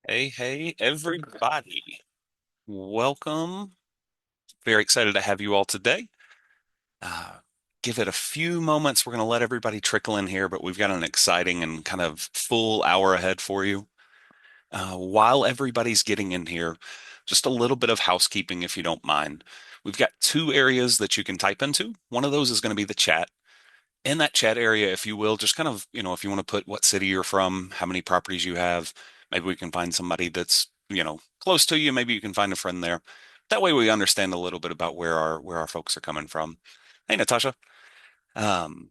Hey, everybody. Welcome. Very excited to have you all today. Uh, Give it a few moments. We're going to let everybody trickle in here, but we've got an exciting and kind of full hour ahead for you. While everybody's getting in here, just a little bit of housekeeping, if you don't mind. We've got two areas that you can type into. One of those is going to be the chat. In that chat area, if you will, just kind of, if you want to put what city you're from, how many properties you have, maybe we can find somebody that's, close to you. Maybe you can find a friend there. That way we understand a little bit about where our folks are coming from. Hey, Natasha. Um,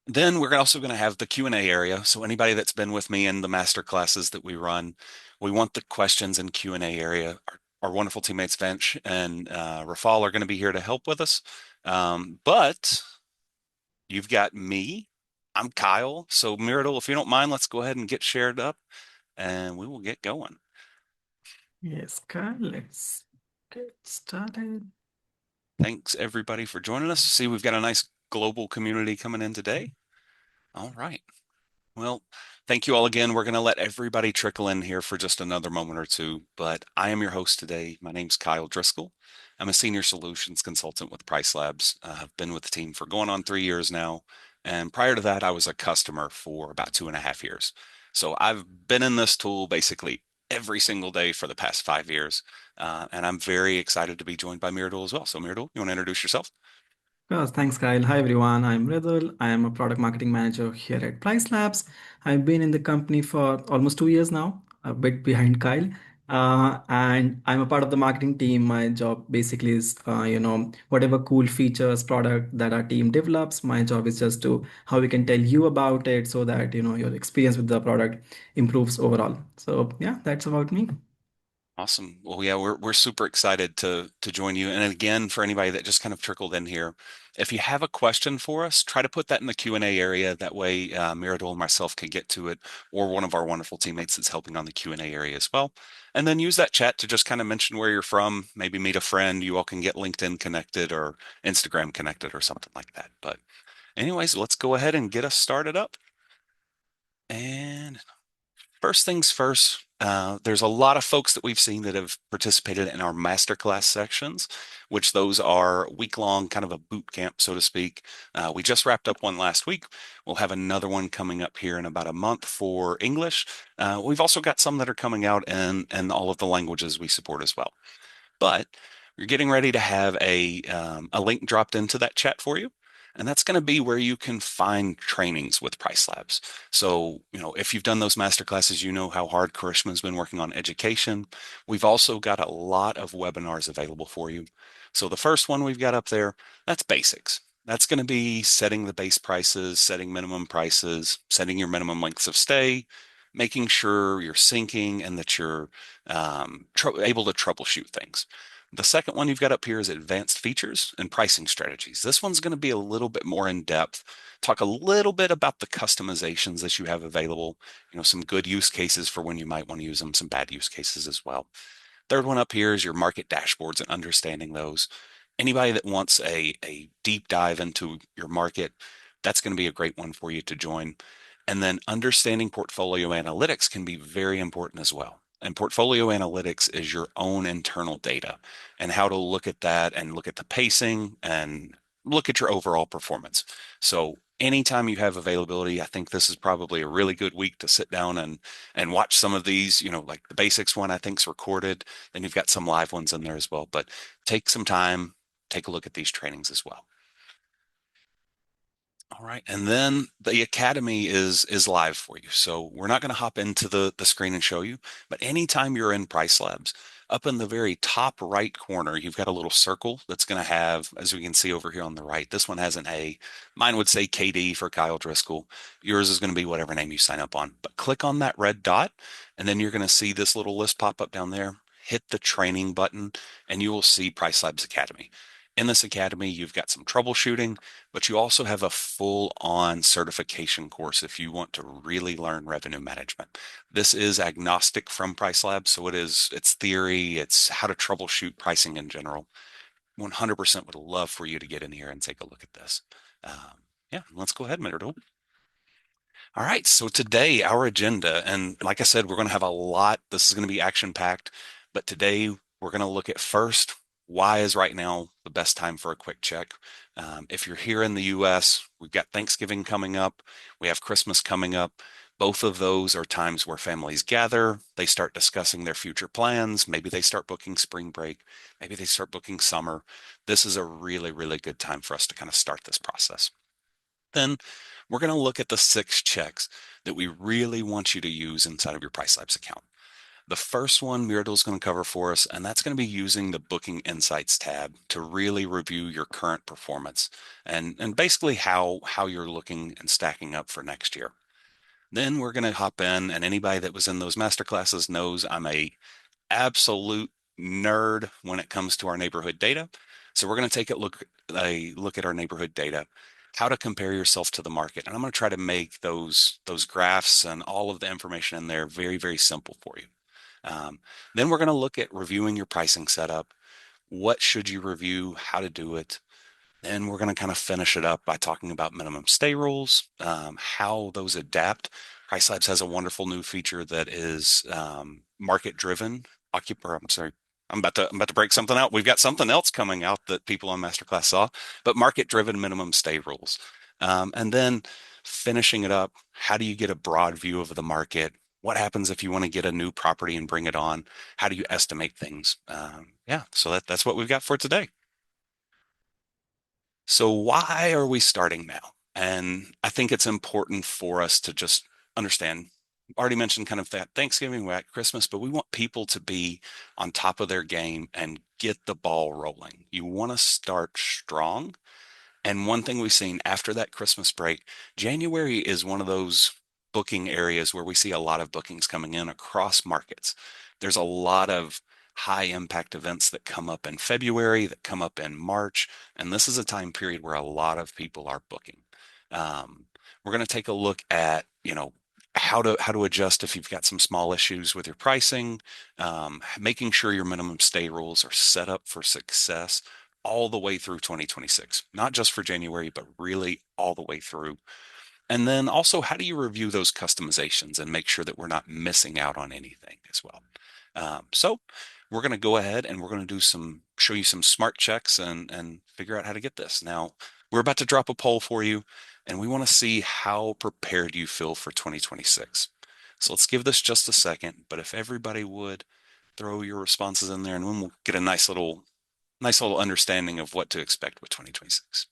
then we're also going to have the Q&A area. So anybody that's been with me in the master classes that we run, we want the questions and Q&A area. Our wonderful teammates Vench and Rafal are going to be here to help with us. But you've got me. I'm Kyle. So, Myrtle, if you don't mind, let's go ahead and get shared up and we will get going. Yes, Kyle, let's get started. Thanks, everybody, for joining us. See, we've got a nice global community coming in today. All right. Well, thank you all again. We're going to let everybody trickle in here for just another moment or two, but I am your host today. My name's Kyle Driscoll. I'm a senior solutions consultant with PriceLabs. I've been with the team for going on 3 years now. And prior to that, I was a customer for about 2.5 years. So I've been in this tool basically every single day for the past 5 years. And I'm very excited to be joined by Miradul as well. So, Miradul, you want to introduce yourself? Yes, thanks, Kyle. Hi, everyone. I'm Ridul. I am a product marketing manager here at PriceLabs. I've been in the company for almost 2 years now, a bit behind Kyle. And I'm a part of the marketing team. My job basically is, whatever cool features, product that our team develops, my job is just to how we can tell you about it so that, your experience with the product improves overall. So, yeah, that's about me. Awesome. Well, yeah, we're super excited to join you. And again, for anybody that just kind of trickled in here, if you have a question for us, try to put that in the Q&A area. That way, Miradol and myself can get to it, or one of our wonderful teammates that's helping on the Q&A area as well. And then use that chat to just kind of mention where you're from, maybe meet a friend. You all can get LinkedIn connected or Instagram connected or something like that. But anyways, let's go ahead and get us started up. And first things first, there's a lot of folks that we've seen that have participated in our masterclass sections, which those are week-long, kind of a boot camp, so to speak. We just wrapped up one last week. We'll have another one coming up here in about a month for English. We've also got some that are coming out in all of the languages we support as well. But you're getting ready to have a link dropped into that chat for you. And that's going to be where you can find trainings with PriceLabs. So, if you've done those master classes, you know how hard Karishma's been working on education. We've also got a lot of webinars available for you. So the first one we've got up there, that's basics. That's going to be setting the base prices, setting minimum prices, setting your minimum lengths of stay, making sure you're syncing and that you're able to troubleshoot things. The second one you've got up here is advanced features and pricing strategies. This one's going to be a little bit more in depth, talk a little bit about the customizations that you have available, some good use cases for when you might want to use them, some bad use cases as well. Third one up here is your market dashboards and understanding those. Anybody that wants a deep dive into your market, that's going to be a great one for you to join. And then understanding portfolio analytics can be very important as well. And portfolio analytics is your own internal data and how to look at that and look at the pacing and look at your overall performance. So anytime you have availability, I think this is probably a really good week to sit down and watch some of these, like the basics one I think's recorded. Then you've got some live ones in there as well. But take some time, take a look at these trainings as well. All right. And then the Academy is live for you. So we're not going to hop into the screen and show you, but anytime you're in Price Labs, up in the very top right corner, you've got a little circle that's going to have, as we can see over here on the right, this one has an A. Mine would say KD for Kyle Driscoll. Yours is going to be whatever name you sign up on. But click on that red dot, and then you're going to see this little list pop up down there. Hit the training button, and you will see Price Labs Academy. In this academy, you've got some troubleshooting, but you also have a full-on certification course if you want to really learn revenue management. This is agnostic from PriceLabs, so it's theory, it's how to troubleshoot pricing in general. 100% would love for you to get in here and take a look at this. Yeah, let's go ahead, Myrtle. All right, so today our agenda, and like I said, we're going to have a lot. This is going to be action packed, but today we're going to look at first, why is right now the best time for a quick check? If you're here in the US, we've got Thanksgiving coming up, we have Christmas coming up. Both of those are times where families gather, they start discussing their future plans. Maybe they start booking spring break, maybe they start booking summer. This is a really, really good time for us to kind of start this process. Then we're going to look at the 6 checks that we really want you to use inside of your PriceLabs account. The first one Myrtle is going to cover for us, and that's going to be using the Booking Insights tab to really review your current performance and basically how you're looking and stacking up for next year. Then we're going to hop in, and anybody that was in those master classes knows I'm a absolute nerd when it comes to our neighborhood data. So we're going to take a look at our neighborhood data, how to compare yourself to the market. And I'm going to try to make those graphs and all of the information in there very, very simple for you. Um, then we're going to look at reviewing your pricing setup. What should you review? How to do it? Then we're going to kind of finish it up by talking about minimum stay rules, how those adapt. PriceLabs has a wonderful new feature that is market driven. I'm sorry, I'm about to break something out. We've got something else coming out that people on Masterclass saw, but market driven minimum stay rules. And then finishing it up, how do you get a broad view of the market? What happens if you want to get a new property and bring it on? How do you estimate things? Yeah, so that's what we've got for today. So why are we starting now? And I think it's important for us to just understand. Already mentioned kind of that Thanksgiving, we're at Christmas, but we want people to be on top of their game and get the ball rolling. You want to start strong. And one thing we've seen after that Christmas break, January is one of those booking areas where we see a lot of bookings coming in across markets. There's a lot of high impact events that come up in February, that come up in March, and this is a time period where a lot of people are booking. Um, we're going to take a look at, how to adjust if you've got some small issues with your pricing, making sure your minimum stay rules are set up for success all the way through 2026, not just for January, but really all the way through. And then also, how do you review those customizations and make sure that we're not missing out on anything as well? So we're going to go ahead and we're going to show you some smart checks and figure out how to get this. Now, we're about to drop a poll for you, and we want to see how prepared you feel for 2026. So let's give this just a second, but if everybody would throw your responses in there, and then we'll get a nice little understanding of what to expect with 2026.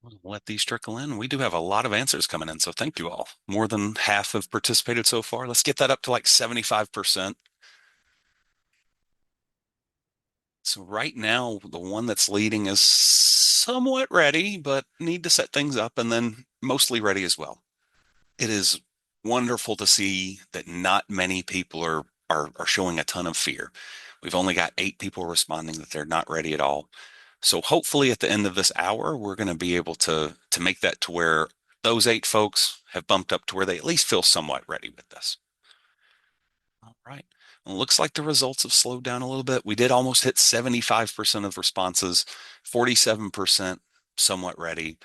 We'll let these trickle in. We do have a lot of answers coming in, so thank you all. More than half have participated so far. Let's get that up to like 75%. So right now, the one that's leading is somewhat ready, but need to set things up, and then mostly ready as well. It is wonderful to see that not many people are showing a ton of fear. We've only got 8 people responding that they're not ready at all. So hopefully at the end of this hour, we're going to be able to make that to where those 8 folks have bumped up to where they at least feel somewhat ready with this. All right. Well, it looks like the results have slowed down a little bit. We did almost hit 75% of responses, 47% somewhat ready,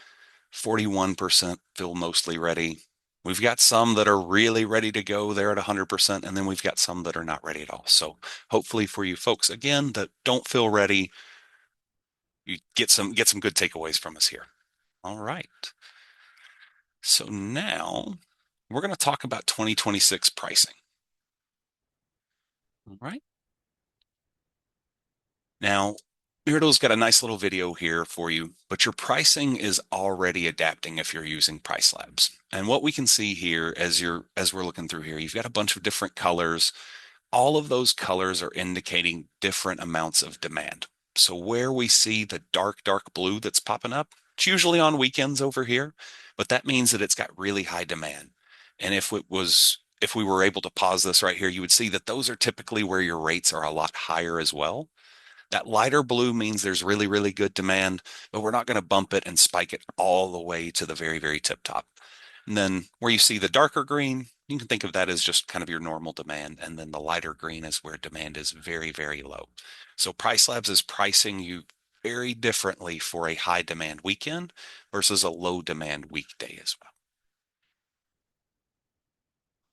41% feel mostly ready. We've got some that are really ready to go. They're at 100%, and then we've got some that are not ready at all. So hopefully for you folks, again, that don't feel ready, you get some good takeaways from us here. All right. So now we're going to talk about 2026 pricing. All right. Now, Myrtle's got a nice little video here for you, but your pricing is already adapting if you're using PriceLabs. And what we can see here as we're looking through here, you've got a bunch of different colors. All of those colors are indicating different amounts of demand. So where we see the dark, dark blue that's popping up, it's usually on weekends over here, but that means that it's got really high demand. And if we were able to pause this right here, you would see that those are typically where your rates are a lot higher as well. That lighter blue means there's really, really good demand, but we're not going to bump it and spike it all the way to the very, very tip top. And then where you see the darker green, you can think of that as just kind of your normal demand. And then the lighter green is where demand is very, very low. So PriceLabs is pricing you very differently for a high demand weekend versus a low demand weekday as well.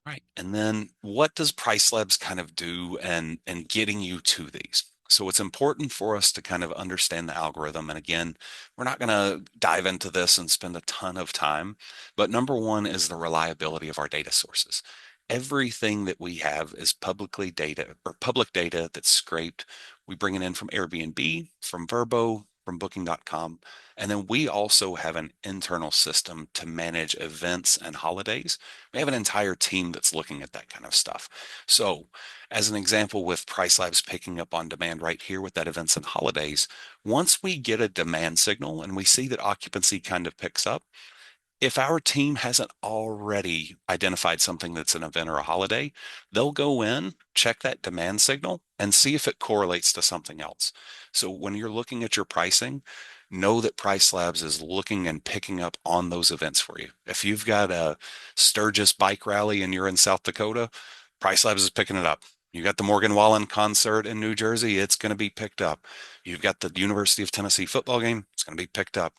Right. And then what does PriceLabs kind of do and getting you to these? So it's important for us to kind of understand the algorithm. And again, we're not going to dive into this and spend a ton of time, but number one is the reliability of our data sources. Everything that we have is publicly data or public data that's scraped. We bring it in from Airbnb, from Verbo, from booking.com. And then we also have an internal system to manage events and holidays. We have an entire team that's looking at that kind of stuff. So, as an example, with PriceLabs picking up on demand right here with that events and holidays, once we get a demand signal and we see that occupancy kind of picks up, if our team hasn't already identified something that's an event or a holiday, they'll go in, check that demand signal, and see if it correlates to something else. So when you're looking at your pricing, know that Price Labs is looking and picking up on those events for you. If you've got a Sturgis bike rally and you're in South Dakota, Price Labs is picking it up. You got the Morgan Wallen concert in New Jersey, it's going to be picked up. You've got the University of Tennessee football game, it's going to be picked up.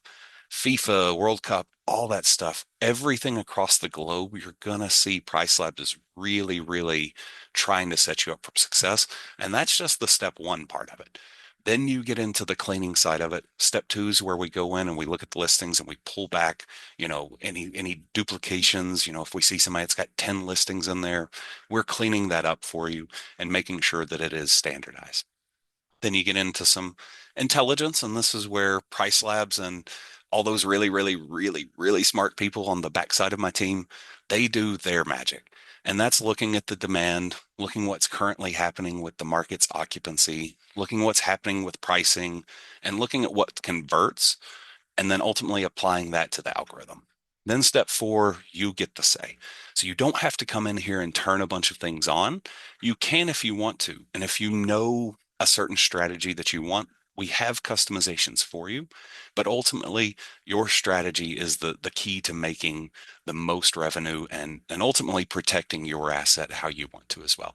FIFA, World Cup, all that stuff, everything across the globe, you're going to see PriceLabs is really, really trying to set you up for success. And that's just the step one part of it. Then you get into the cleaning side of it. Step two is where we go in and we look at the listings and we pull back, any duplications. If we see somebody that's got 10 listings in there, we're cleaning that up for you and making sure that it is standardized. Then you get into some intelligence, and this is where Price Labs and all those really, really, really, really smart people on the backside of my team, they do their magic. And that's looking at the demand, looking what's currently happening with the market's occupancy, looking what's happening with pricing, and looking at what converts and then ultimately applying that to the algorithm. Then step four, you get to say. So you don't have to come in here and turn a bunch of things on. You can if you want to. And if you know a certain strategy that you want, we have customizations for you. But ultimately, your strategy is the key to making the most revenue and ultimately protecting your asset how you want to as well.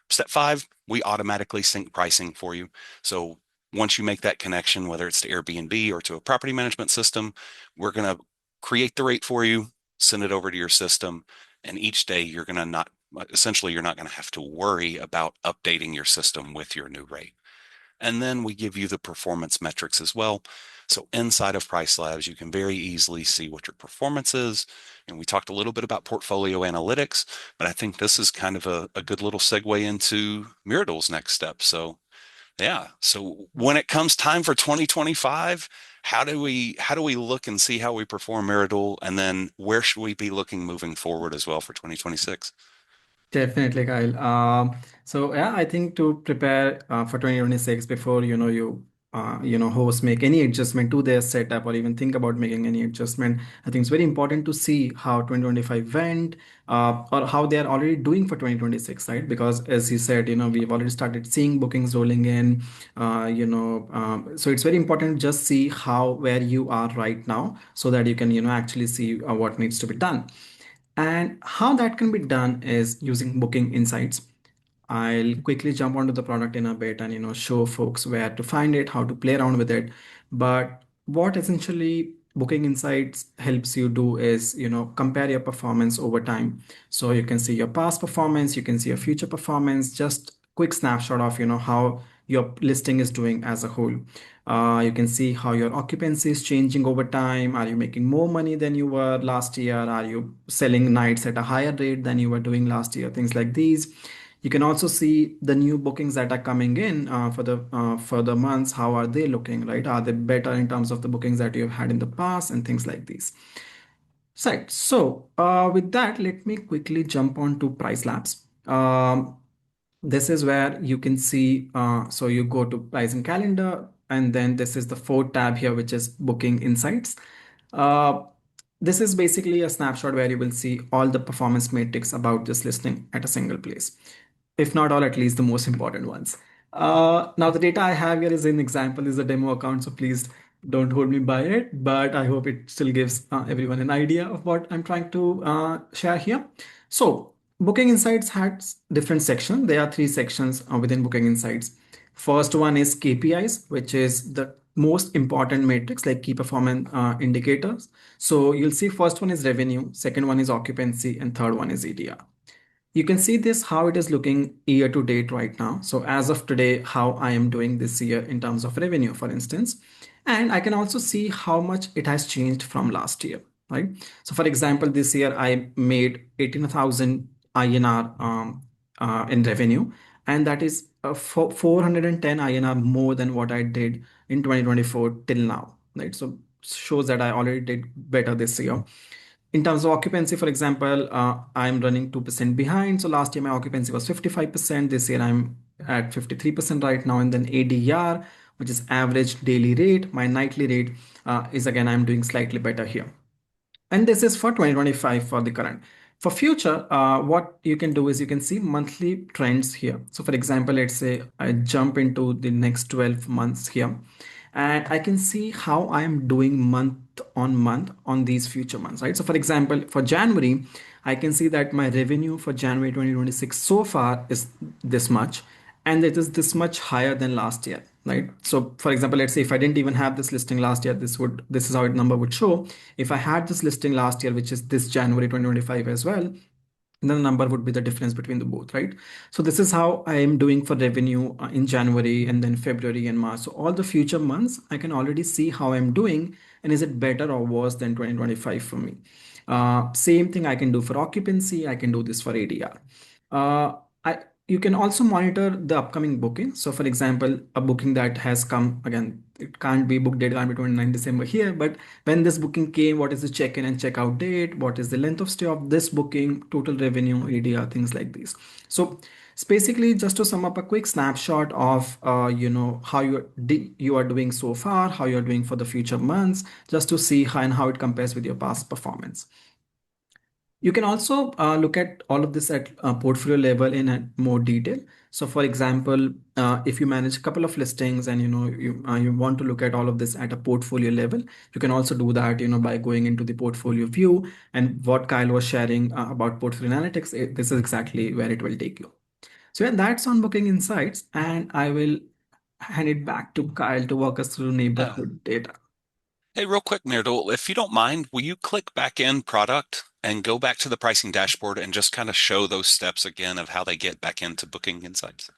Step five, we automatically sync pricing for you. So once you make that connection, whether it's to Airbnb or to a property management system, we're going to create the rate for you, send it over to your system, and each day you're going to not, essentially, you're not going to have to worry about updating your system with your new rate. And then we give you the performance metrics as well. So inside of Price Labs, you can very easily see what your performance is. And we talked a little bit about portfolio analytics, but I think this is kind of a good little segue into Mirador's next step. So yeah. So when it comes time for 2025, how do we look and see how we perform Mirador? And then where should we be looking moving forward as well for 2026? Definitely, Kyle. So yeah, I think to prepare for 2026 before hosts make any adjustment to their setup or even think about making any adjustment, I think it's very important to see how 2025 went or how they are already doing for 2026, right? Because as you said, we've already started seeing bookings rolling in. So it's very important to just see how where you are right now so that you can actually see what needs to be done. And how that can be done is using booking insights. I'll quickly jump onto the product in a bit and show folks where to find it, how to play around with it. But what essentially Booking Insights helps you do is compare your performance over time. So you can see your past performance, you can see your future performance, just quick snapshot of how your listing is doing as a whole. You can see how your occupancy is changing over time. Are you making more money than you were last year? Are you selling nights at a higher rate than you were doing last year? Things like these. You can also see the new bookings that are coming in for the months. How are they looking, right? Are they better in terms of the bookings that you've had in the past and things like these? Right. So with that, let me quickly jump on to Price Labs. This is where you can see, so you go to pricing calendar, and then this is the fourth tab here, which is booking insights. Uh, this is basically a snapshot where you will see all the performance metrics about this listing at a single place, if not all, at least the most important ones. Now, the data I have here is an example, is a demo account, so please don't hold me by it, but I hope it still gives everyone an idea of what I'm trying to share here. So, Booking Insights has different sections. There are three sections within Booking Insights. First one is KPIs, which is the most important metrics like key performance indicators. So you'll see first one is revenue, second one is occupancy, and third one is EDR. You can see this how it is looking year to date right now. So as of today, how I am doing this year in terms of revenue, for instance. And I can also see how much it has changed from last year, right? So for example, this year I made 18,000 INR in revenue, and that is 410 INR more than what I did in 2024 till now, right? So shows that I already did better this year. In terms of occupancy, for example, I'm running 2% behind. So last year my occupancy was 55%. This year I'm at 53% right now. And then ADR, which is average daily rate, my nightly rate is again, I'm doing slightly better here. And this is for 2025 for the current. For future, what you can do is you can see monthly trends here. So for example, let's say I jump into the next 12 months here, and I can see how I am doing month on these future months, right? So for example, for January, I can see that my revenue for January 2026 so far is this much, and it is this much higher than last year, right? So for example, let's say if I didn't even have this listing last year, this is how it number would show. If I had this listing last year, which is this January 2025 as well, then the number would be the difference between the both, right? So this is how I am doing for revenue in January and then February and March. So all the future months, I can already see how I'm doing and is it better or worse than 2025 for me. Same thing I can do for occupancy. I can do this for ADR. Uh, I, you can also monitor the upcoming booking. So for example, a booking that has come again, it can't be book date, can't be 29 December here, but when this booking came, what is the check-in and check-out date, what is the length of stay of this booking, total revenue, ADR, things like these. So it's basically just to sum up a quick snapshot of how you are doing so far, how you're doing for the future months, just to see how it compares with your past performance. You can also look at all of this at portfolio level in a more detail. So, for example, if you manage a couple of listings and you want to look at all of this at a portfolio level, you can also do that by going into the portfolio view. And what Kyle was sharing about portfolio analytics, this is exactly where it will take you. So, yeah, that's on Booking Insights, and I will hand it back to Kyle to walk us through Yeah. neighborhood data. Hey, real quick, Mirdal, if you don't mind, will you click back in product and go back to the pricing dashboard and just kind of show those steps again of how they get back into booking insights?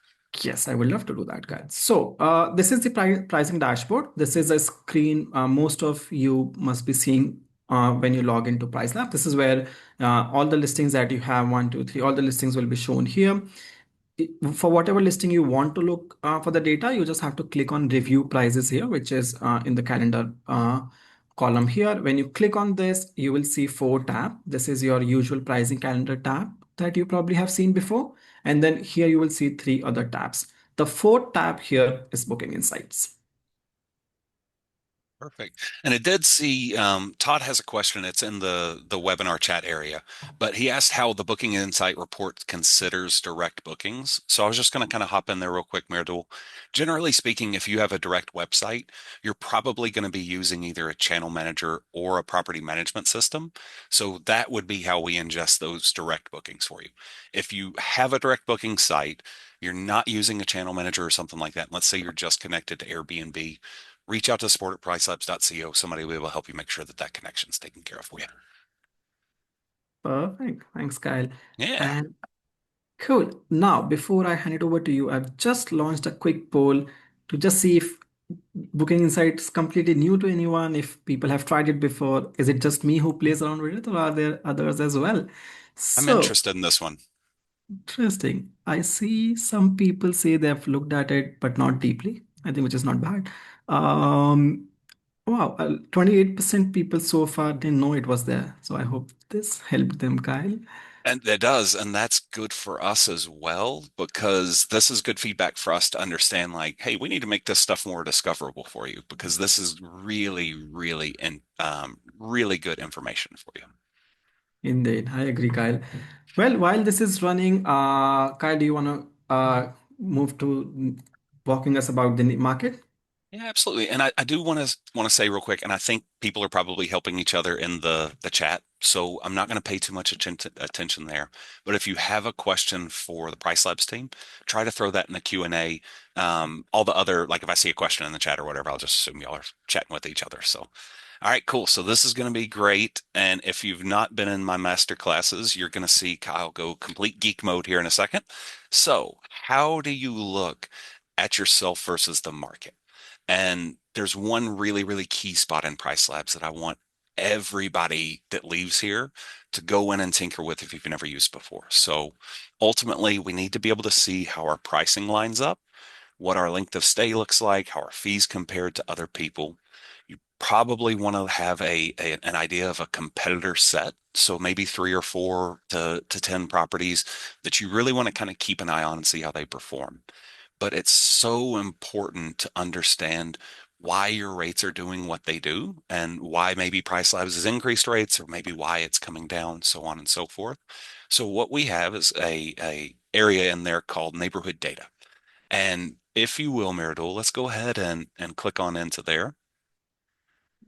Yes, I would love to do that, guys. So, this is the pricing dashboard. This is a screen most of you must be seeing when you log into PriceLab. This is where all the listings that you have, one, two, three, all the listings will be shown here. For whatever listing you want to look for the data, you just have to click on review prices here, which is in the calendar column here. When you click on this, you will see four tab. This is your usual pricing calendar tab that you probably have seen before. And then here you will see three other tabs. The fourth tab here is booking insights. Perfect. And I did see Todd has a question. It's in the webinar chat area, but he asked how the Booking Insight report considers direct bookings. So I was just going to kind of hop in there real quick, Mirdul. Generally speaking, if you have a direct website, you're probably going to be using either a channel manager or a property management system. So that would be how we ingest those direct bookings for you. If you have a direct booking site, you're not using a channel manager or something like that. Let's say you're just connected to Airbnb, reach out to support at pricelabs.co. Somebody will be able to help you make sure that that connection's taken care of for you. Perfect. Thanks, Kyle. Yeah, And cool. Now, before I hand it over to you, I've just launched a quick poll to just see if Booking Insights completely new to anyone, if people have tried it before. Is it just me who plays around with it, or are there others as well? I'm So interested in this one. interesting. I see some people say they've looked at it, but not deeply. I think which is not bad. Um, wow, 28% people so far didn't know it was there. So I hope this helped them, Kyle. And it does, and that's good for us as well, because this is good feedback for us to understand, like, hey, we need to make this stuff more discoverable for you because this is really, really really good information for you. Indeed, I agree, Kyle. Well, while this is running, Kyle, do you want to move to walking us about the market? Yeah, absolutely. And I do want to say real quick, and I think people are probably helping each other in the chat, so I'm not going to pay too much attention there. But if you have a question for the Price Labs team, try to throw that in the Q&A. All the other, like if I see a question in the chat or whatever, I'll just assume y'all are chatting with each other. So, all right, cool. So this is going to be great. And if you've not been in my master classes, you're going to see Kyle go complete geek mode here in a second. So, how do you look at yourself versus the market? And there's one really, really key spot in Price Labs that I want everybody that leaves here to go in and tinker with if you've never used before. So ultimately, we need to be able to see how our pricing lines up, what our length of stay looks like, how our fees compared to other people. You probably want to have an idea of a competitor set. So maybe 3 or 4 to 10 properties that you really want to kind of keep an eye on and see how they perform. But it's so important to understand why your rates are doing what they do and why maybe Price Labs has increased rates or maybe why it's coming down, so on and so forth. So what we have is a area in there called neighborhood data. And if you will, Mirador, let's go ahead and click on into there.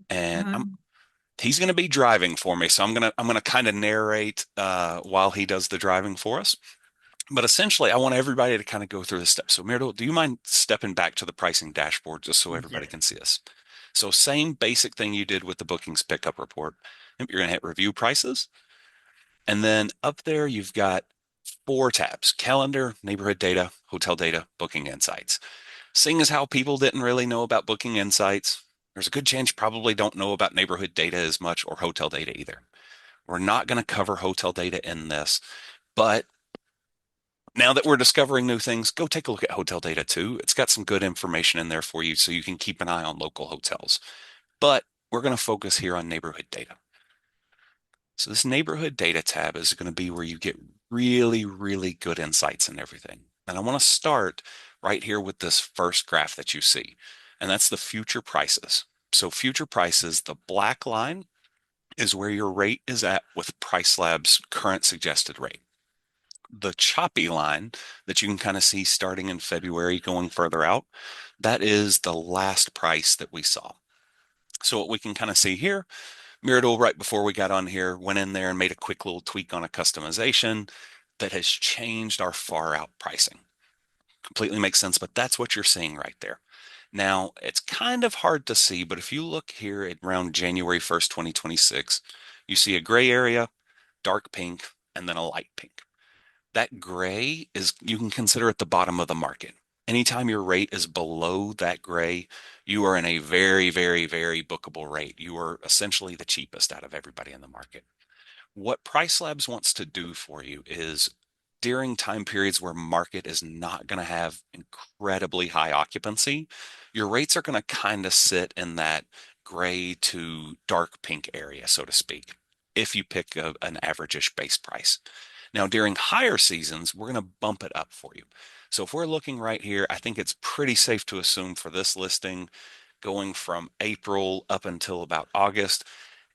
And Um, he's going to be driving for me, so I'm gonna kind of narrate while he does the driving for us. But essentially, I want everybody to kind of go through the steps. So, Myrtle, do you mind stepping back to the pricing dashboard just so everybody yes. can see us? So, same basic thing you did with the bookings pickup report. Yep, you're going to hit review prices. And then up there, you've got 4 tabs: calendar, neighborhood data, hotel data, booking insights. Seeing as how people didn't really know about booking insights, there's a good chance you probably don't know about neighborhood data as much or hotel data either. We're not going to cover hotel data in this, but now that we're discovering new things, go take a look at hotel data too. It's got some good information in there for you so you can keep an eye on local hotels. But we're going to focus here on neighborhood data. So this neighborhood data tab is going to be where you get really, really good insights and everything. And I want to start right here with this first graph that you see, and that's the future prices. So future prices, the black line is where your rate is at with PriceLab's current suggested rate. The choppy line that you can kind of see starting in February going further out, that is the last price that we saw. So what we can kind of see here, Mirador, right before we got on here, went in there and made a quick little tweak on a customization that has changed our far out pricing. Completely makes sense, but that's what you're seeing right there. Now, it's kind of hard to see, but if you look here at around January 1st, 2026, you see a gray area, dark pink, and then a light pink. That gray is, you can consider it the bottom of the market. Anytime your rate is below that gray, you are in a very, very, very bookable rate. You are essentially the cheapest out of everybody in the market. What PriceLabs wants to do for you is during time periods where market is not going to have incredibly high occupancy, your rates are going to kind of sit in that gray to dark pink area, so to speak, if you pick an average-ish base price. Now, during higher seasons, we're going to bump it up for you. So if we're looking right here, I think it's pretty safe to assume for this listing, going from April up until about August,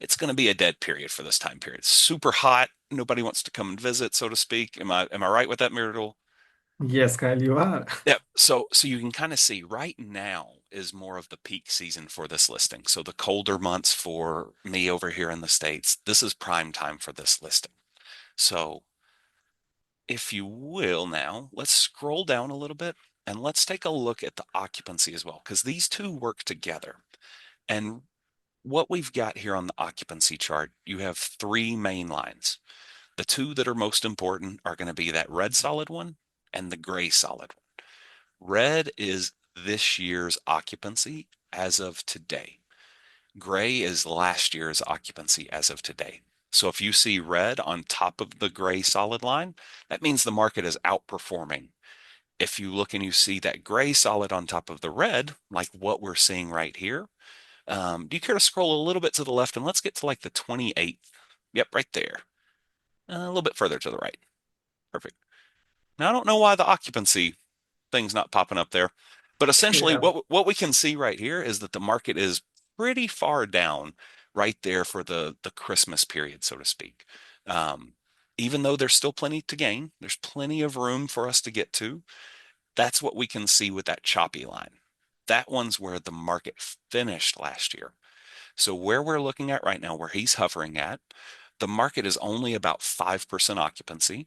it's going to be a dead period for this time period. Super hot. Nobody wants to come and visit, so to speak. Am I right with that, Myrtle? Yes, Kyle, you are. Yep. So you can kind of see right now is more of the peak season for this listing. So the colder months for me over here in the States, this is prime time for this listing. So if you will now, let's scroll down a little bit and let's take a look at the occupancy as well, because these two work together. And what we've got here on the occupancy chart, you have 3 main lines. The two that are most important are going to be that red solid one and the gray solid one. Red is this year's occupancy as of today. Gray is last year's occupancy as of today. So if you see red on top of the gray solid line, that means the market is outperforming. If you look and you see that gray solid on top of the red, like what we're seeing right here, do you care to scroll a little bit to the left and let's get to like the 28th? Yep, right there. A little bit further to the right. Perfect. Now, I don't know why the occupancy thing's not popping up there, but essentially Yeah. what we can see right here is that the market is pretty far down right there for the Christmas period, so to speak. Um, Even though there's still plenty to gain, there's plenty of room for us to get to. That's what we can see with that choppy line. that one's where the market finished last year. So where we're looking at right now, where he's hovering at, the market is only about 5% occupancy.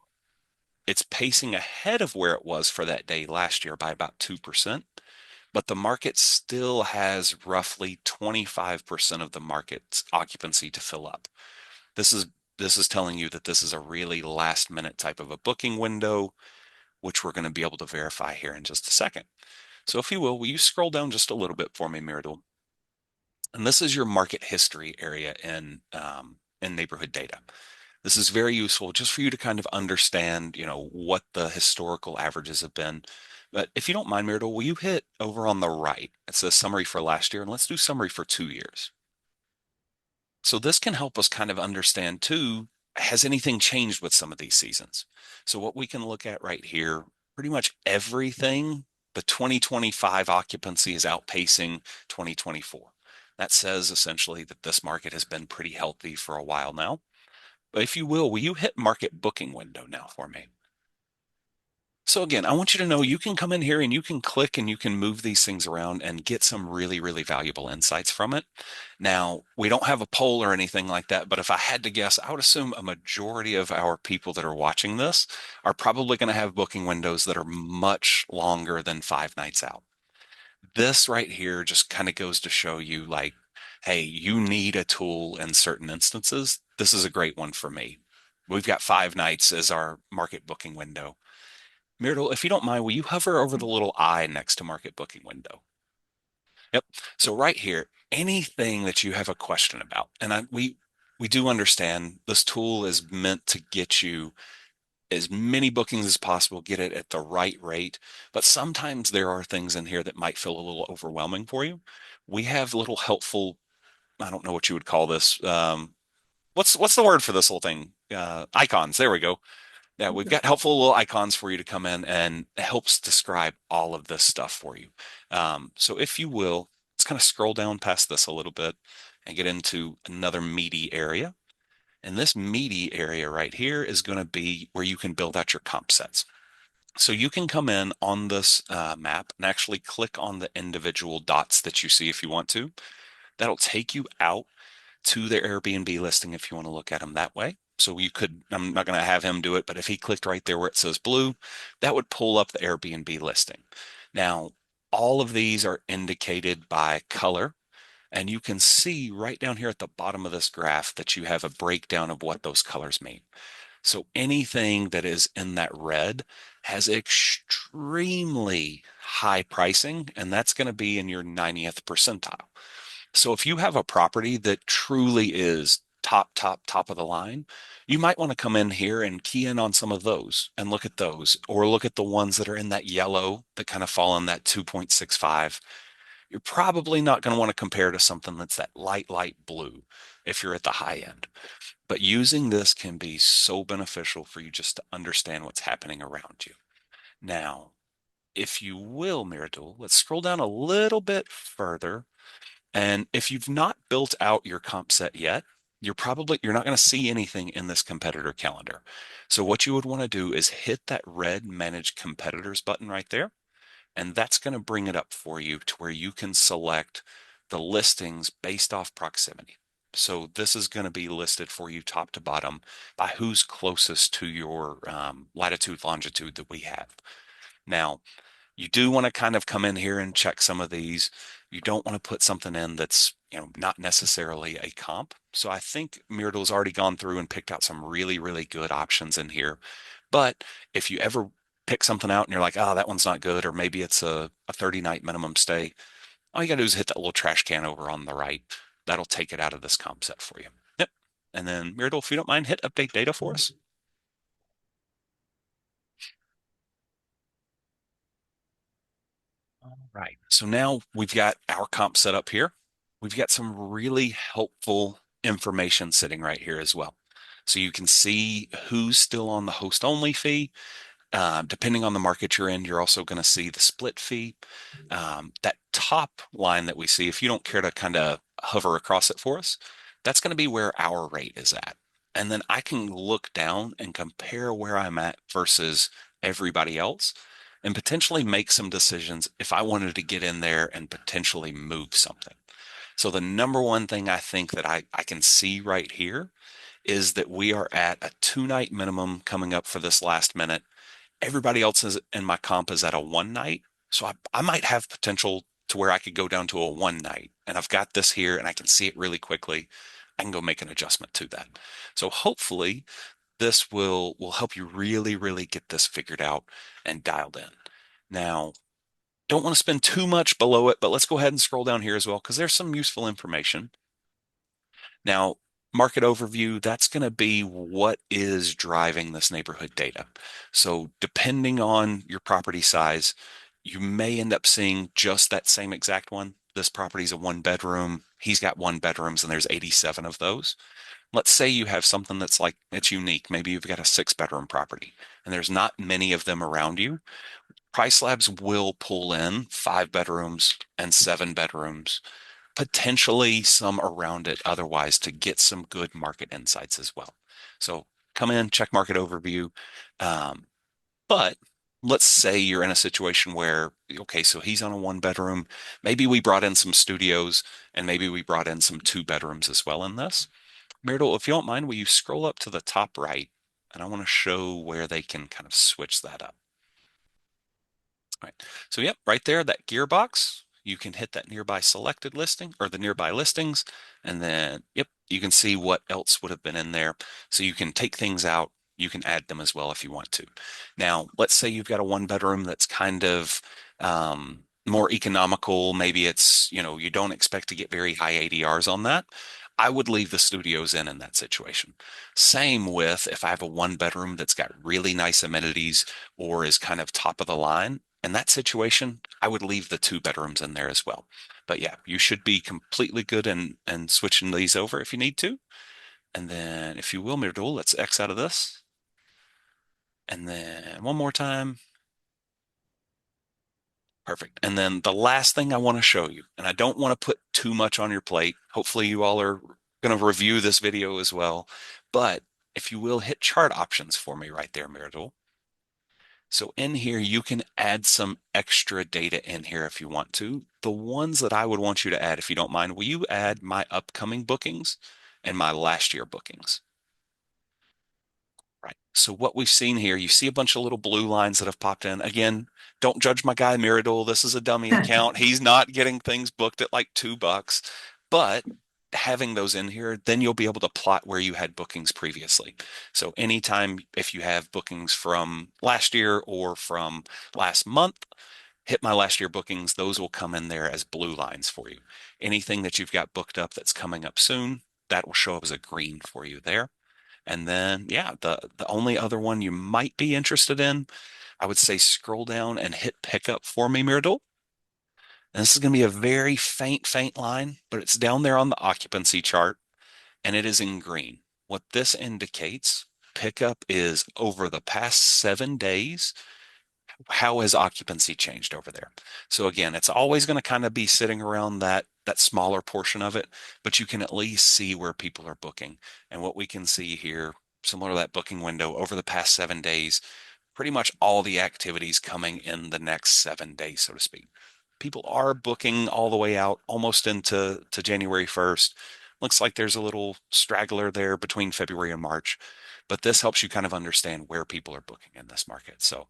It's pacing ahead of where it was for that day last year by about 2%, but the market still has roughly 25% of the market's occupancy to fill up. This is this is telling you that this is a really last minute type of a booking window, which we're going to be able to verify here in just a second. So if you will you scroll down just a little bit for me, Miradul? And this is your market history area in neighborhood data. This is very useful just for you to kind of understand, what the historical averages have been. But if you don't mind, Myrtle, will you hit over on the right? It says summary for last year, and let's do summary for 2 years. So this can help us kind of understand too, has anything changed with some of these seasons? So what we can look at right here, pretty much everything, the 2025 occupancy is outpacing 2024. That says essentially that this market has been pretty healthy for a while now. But if you will you hit market booking window now for me? So again, I want you to know you can come in here and you can click and you can move these things around and get some really, really valuable insights from it. Now, we don't have a poll or anything like that, but if I had to guess, I would assume a majority of our people that are watching this are probably going to have booking windows that are much longer than 5 nights out. This right here just kind of goes to show you like, hey, you need a tool in certain instances. This is a great one for me. We've got 5 nights as our market booking window. Myrtle, if you don't mind, will you hover over the little eye next to market booking window? Yep. So right here, anything that you have a question about, and we do understand this tool is meant to get you as many bookings as possible, get it at the right rate. But sometimes there are things in here that might feel a little overwhelming for you. We have little helpful, I don't know what you would call this. What's the word for this whole thing? Icons. There we go. Yeah, we've got helpful little icons for you to come in and it helps describe all of this stuff for you. So if you will, let's kind of scroll down past this a little bit and get into another meaty area. And this meaty area right here is going to be where you can build out your comp sets. So you can come in on this map and actually click on the individual dots that you see if you want to. That'll take you out to their Airbnb listing if you want to look at them that way. So you could, I'm not going to have him do it, but if he clicked right there where it says blue, that would pull up the Airbnb listing. Now, all of these are indicated by color. And you can see right down here at the bottom of this graph that you have a breakdown of what those colors mean. So anything that is in that red has extremely high pricing, and that's going to be in your 90th percentile. So if you have a property that truly is top of the line, you might want to come in here and key in on some of those and look at those, or look at the ones that are in that yellow that kind of fall in that 2.65. You're probably not going to want to compare to something that's that light blue if you're at the high end. But using this can be so beneficial for you just to understand what's happening around you. Now, if you will, Miradul, let's scroll down a little bit further. And if you've not built out your comp set yet, you're not going to see anything in this competitor calendar. So what you would want to do is hit that red manage competitors button right there. And that's going to bring it up for you to where you can select the listings based off proximity. So this is going to be listed for you top to bottom by who's closest to your latitude, longitude that we have. Now, you do want to kind of come in here and check some of these. You don't want to put something in that's, not necessarily a comp. So I think Myrtle's already gone through and picked out some really, really good options in here. But if you ever pick something out and you're like, oh, that one's not good, or maybe it's a 30-night minimum stay, all you got to do is hit that little trash can over on the right. That'll take it out of this comp set for you. Yep. And then Myrtle, if you don't mind, hit update data for us. All right. So now we've got our comp set up here. We've got some really helpful information sitting right here as well. So you can see who's still on the host only fee. Depending on the market you're in, you're also going to see the split fee. That top line that we see, if you don't care to kind of hover across it for us, that's going to be where our rate is at. And then I can look down and compare where I'm at versus everybody else. and potentially make some decisions if I wanted to get in there and potentially move something. So the number one thing I think that I can see right here is that we are at a 2 night minimum coming up for this last minute. Everybody else is in my comp is at a 1 night. So I might have potential to where I could go down to a 1 night. And I've got this here and I can see it really quickly. I can go make an adjustment to that. So hopefully this will help you really, really get this figured out and dialed in. Now, don't want to spend too much below it, but let's go ahead and scroll down here as well because there's some useful information. Now, market overview, that's going to be what is driving this neighborhood data. So depending on your property size, you may end up seeing just that same exact one. This property is a 1 bedroom. He's got 1 bedrooms and there's 87 of those. Let's say you have something that's like it's unique. Maybe you've got a 6 bedroom property and there's not many of them around you. PriceLabs will pull in 5 bedrooms and 7 bedrooms, potentially some around it otherwise to get some good market insights as well. So come in, check market overview. Um, but let's say you're in a situation where, okay, so he's on a 1 bedroom. Maybe we brought in some studios and maybe we brought in some 2 bedrooms as well in this. Myrtle, if you don't mind, will you scroll up to the top right? And I want to show where they can kind of switch that up. Right. So yep, right there, that gearbox, you can hit that nearby selected listing or the nearby listings, and then yep, you can see what else would have been in there. So you can take things out, you can add them as well if you want to. Now, let's say you've got a 1 bedroom that's kind of more economical. Maybe it's, you don't expect to get very high ADRs on that. I would leave the studios in that situation. Same with if I have a 1 bedroom that's got really nice amenities or is kind of top of the line. In that situation, I would leave the 2 bedrooms in there as well. But yeah, you should be completely good and switching these over if you need to. And then if you will, Mirdul, let's X out of this. And then one more time. Perfect. And then the last thing I want to show you, and I don't want to put too much on your plate. Hopefully you all are going to review this video as well. But if you will, hit chart options for me right there, Mirdul. So in here, you can add some extra data in here if you want to. The ones that I would want you to add, if you don't mind, will you add my upcoming bookings and my last year bookings? Right. So what we've seen here, you see a bunch of little blue lines that have popped in. Again, don't judge my guy Mirador. This is a dummy account. He's not getting things booked at like $2, but having those in here, then you'll be able to plot where you had bookings previously. So anytime if you have bookings from last year or from last month, hit my last year bookings, those will come in there as blue lines for you. Anything that you've got booked up that's coming up soon, that will show up as a green for you there. And then, yeah, the only other one you might be interested in, I would say scroll down and hit pickup for me, Mirador. And this is going to be a very faint, faint line, but it's down there on the occupancy chart and it is in green. What this indicates, pickup is over the past 7 days, how has occupancy changed over there? So again, it's always going to kind of be sitting around that smaller portion of it, but you can at least see where people are booking. And what we can see here, similar to that booking window over the past 7 days, pretty much all the activities coming in the next 7 days, so to speak. People are booking all the way out almost into January 1st. Looks like there's a little straggler there between February and March, but this helps you kind of understand where people are booking in this market. So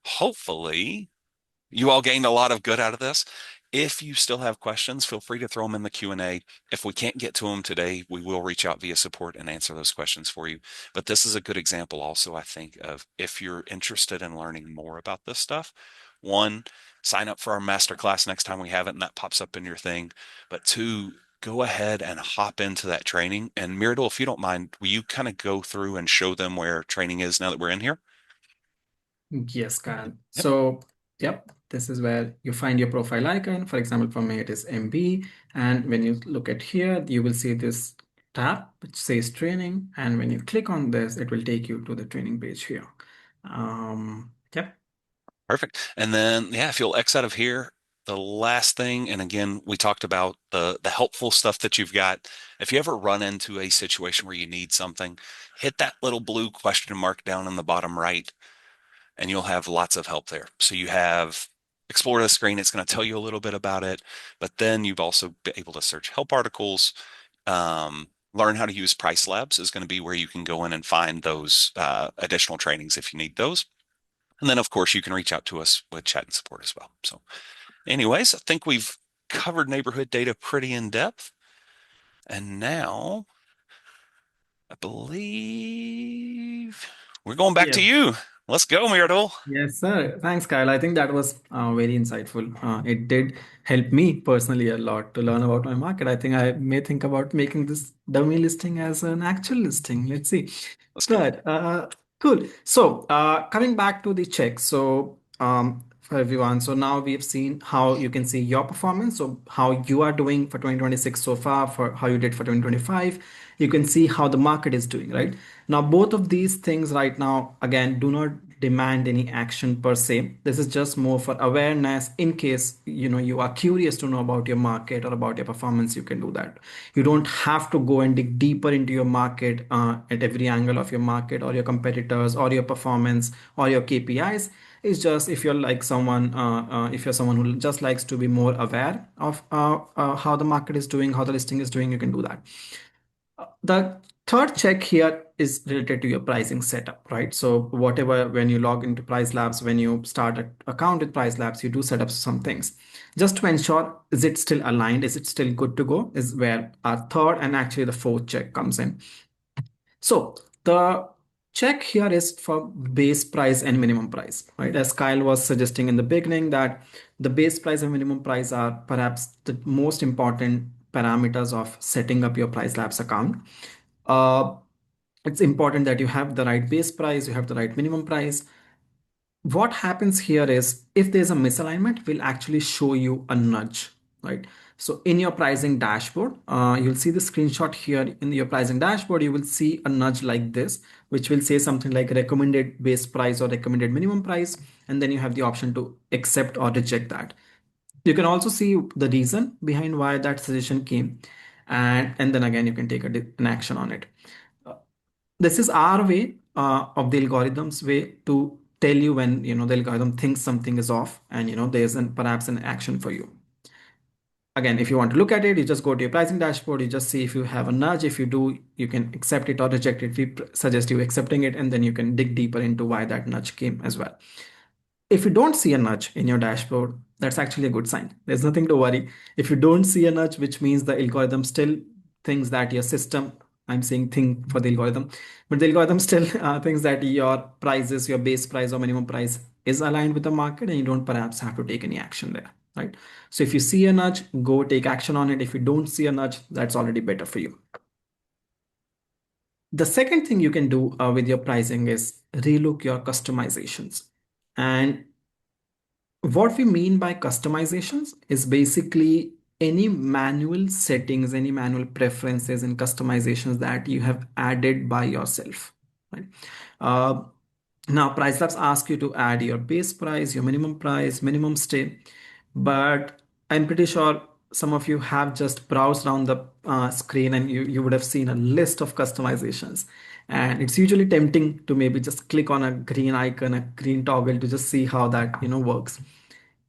hopefully you all gained a lot of good out of this. If you still have questions, feel free to throw them in the Q&A. If we can't get to them today, we will reach out via support and answer those questions for you. But this is a good example also, I think, of if you're interested in learning more about this stuff. One, sign up for our masterclass next time we have it and that pops up in your thing. But two, go ahead and hop into that training. And Mirador, if you don't mind, will you kind of go through and show them where training is now that we're in here? Yes, Kyle. Yep. So, yep, this is where you find your profile icon. For example, for me, it is MB. And when you look at here, you will see this tab which says training. And when you click on this, it will take you to the training page here. Yep. Perfect. And then, yeah, if you'll X out of here, the last thing, and again, we talked about the helpful stuff that you've got. If you ever run into a situation where you need something, hit that little blue question mark down in the bottom right, and you'll have lots of help there. So you have explore the screen. It's going to tell you a little bit about it, but then you've also been able to search help articles. Learn how to use PriceLabs is going to be where you can go in and find those additional trainings if you need those. And then, of course, you can reach out to us with chat and support as well. So, anyways, I think we've covered neighborhood data pretty in depth. And now I believe we're going back to Yes. you. Let's go, Myrdal. Yes, sir. Thanks, Kyle. I think that was very insightful. It did help me personally a lot to learn about my market. I think I may think about making this dummy listing as an actual listing. Let's see. Let's go. But cool. So coming back to the check. So for everyone, so now we've seen how you can see your performance. So how you are doing for 2026 so far, for how you did for 2025. You can see how the market is doing, right? Now, both of these things right now, again, do not demand any action per se. This is just more for awareness in case you are curious to know about your market or about your performance. You can do that. You don't have to go and dig deeper into your market at every angle of your market or your competitors or your performance or your KPIs. It's just if you're someone who just likes to be more aware of how the market is doing, how the listing is doing, you can do that. The third check here is related to your pricing setup, right? So whatever, when you log into PriceLabs, when you start an account with PriceLabs, you do set up some things just to ensure, is it still aligned? Is it still good to go? Is where our third and actually the fourth check comes in. So the check here is for base price and minimum price, right? As Kyle was suggesting in the beginning, that the base price and minimum price are perhaps the most important parameters of setting up your PriceLabs account. Uh, it's important that you have the right base price, you have the right minimum price. What happens here is, if there's a misalignment, we'll actually show you a nudge, right? So in your pricing dashboard, you'll see the screenshot here. In your pricing dashboard, you will see a nudge like this, which will say something like recommended base price or recommended minimum price, and then you have the option to accept or reject that. You can also see the reason behind why that suggestion came, and then again you can take an action on it. This is our way of the algorithm's way to tell you when the algorithm thinks something is off, and there's perhaps an action for you. Again, if you want to look at it, you just go to your pricing dashboard, you just see if you have a nudge. If you do, you can accept it or reject it. We suggest you accepting it, and then you can dig deeper into why that nudge came as well. If you don't see a nudge in your dashboard, that's actually a good sign. There's nothing to worry. If you don't see a nudge, which means the algorithm still thinks that your system, I'm saying thing for the algorithm, but the algorithm still thinks that your prices, your base price or minimum price is aligned with the market, and you don't perhaps have to take any action there, right? So if you see a nudge, go take action on it. If you don't see a nudge, that's already better for you. The second thing you can do with your pricing is relook your customizations. And what we mean by customizations is basically any manual settings, any manual preferences and customizations that you have added by yourself, right? Uh, Now, PriceLabs ask you to add your base price, minimum stay, but I'm pretty sure some of you have just browsed around the screen, and you would have seen a list of customizations. And it's usually tempting to maybe just click on a green icon, a green toggle, to just see how that works.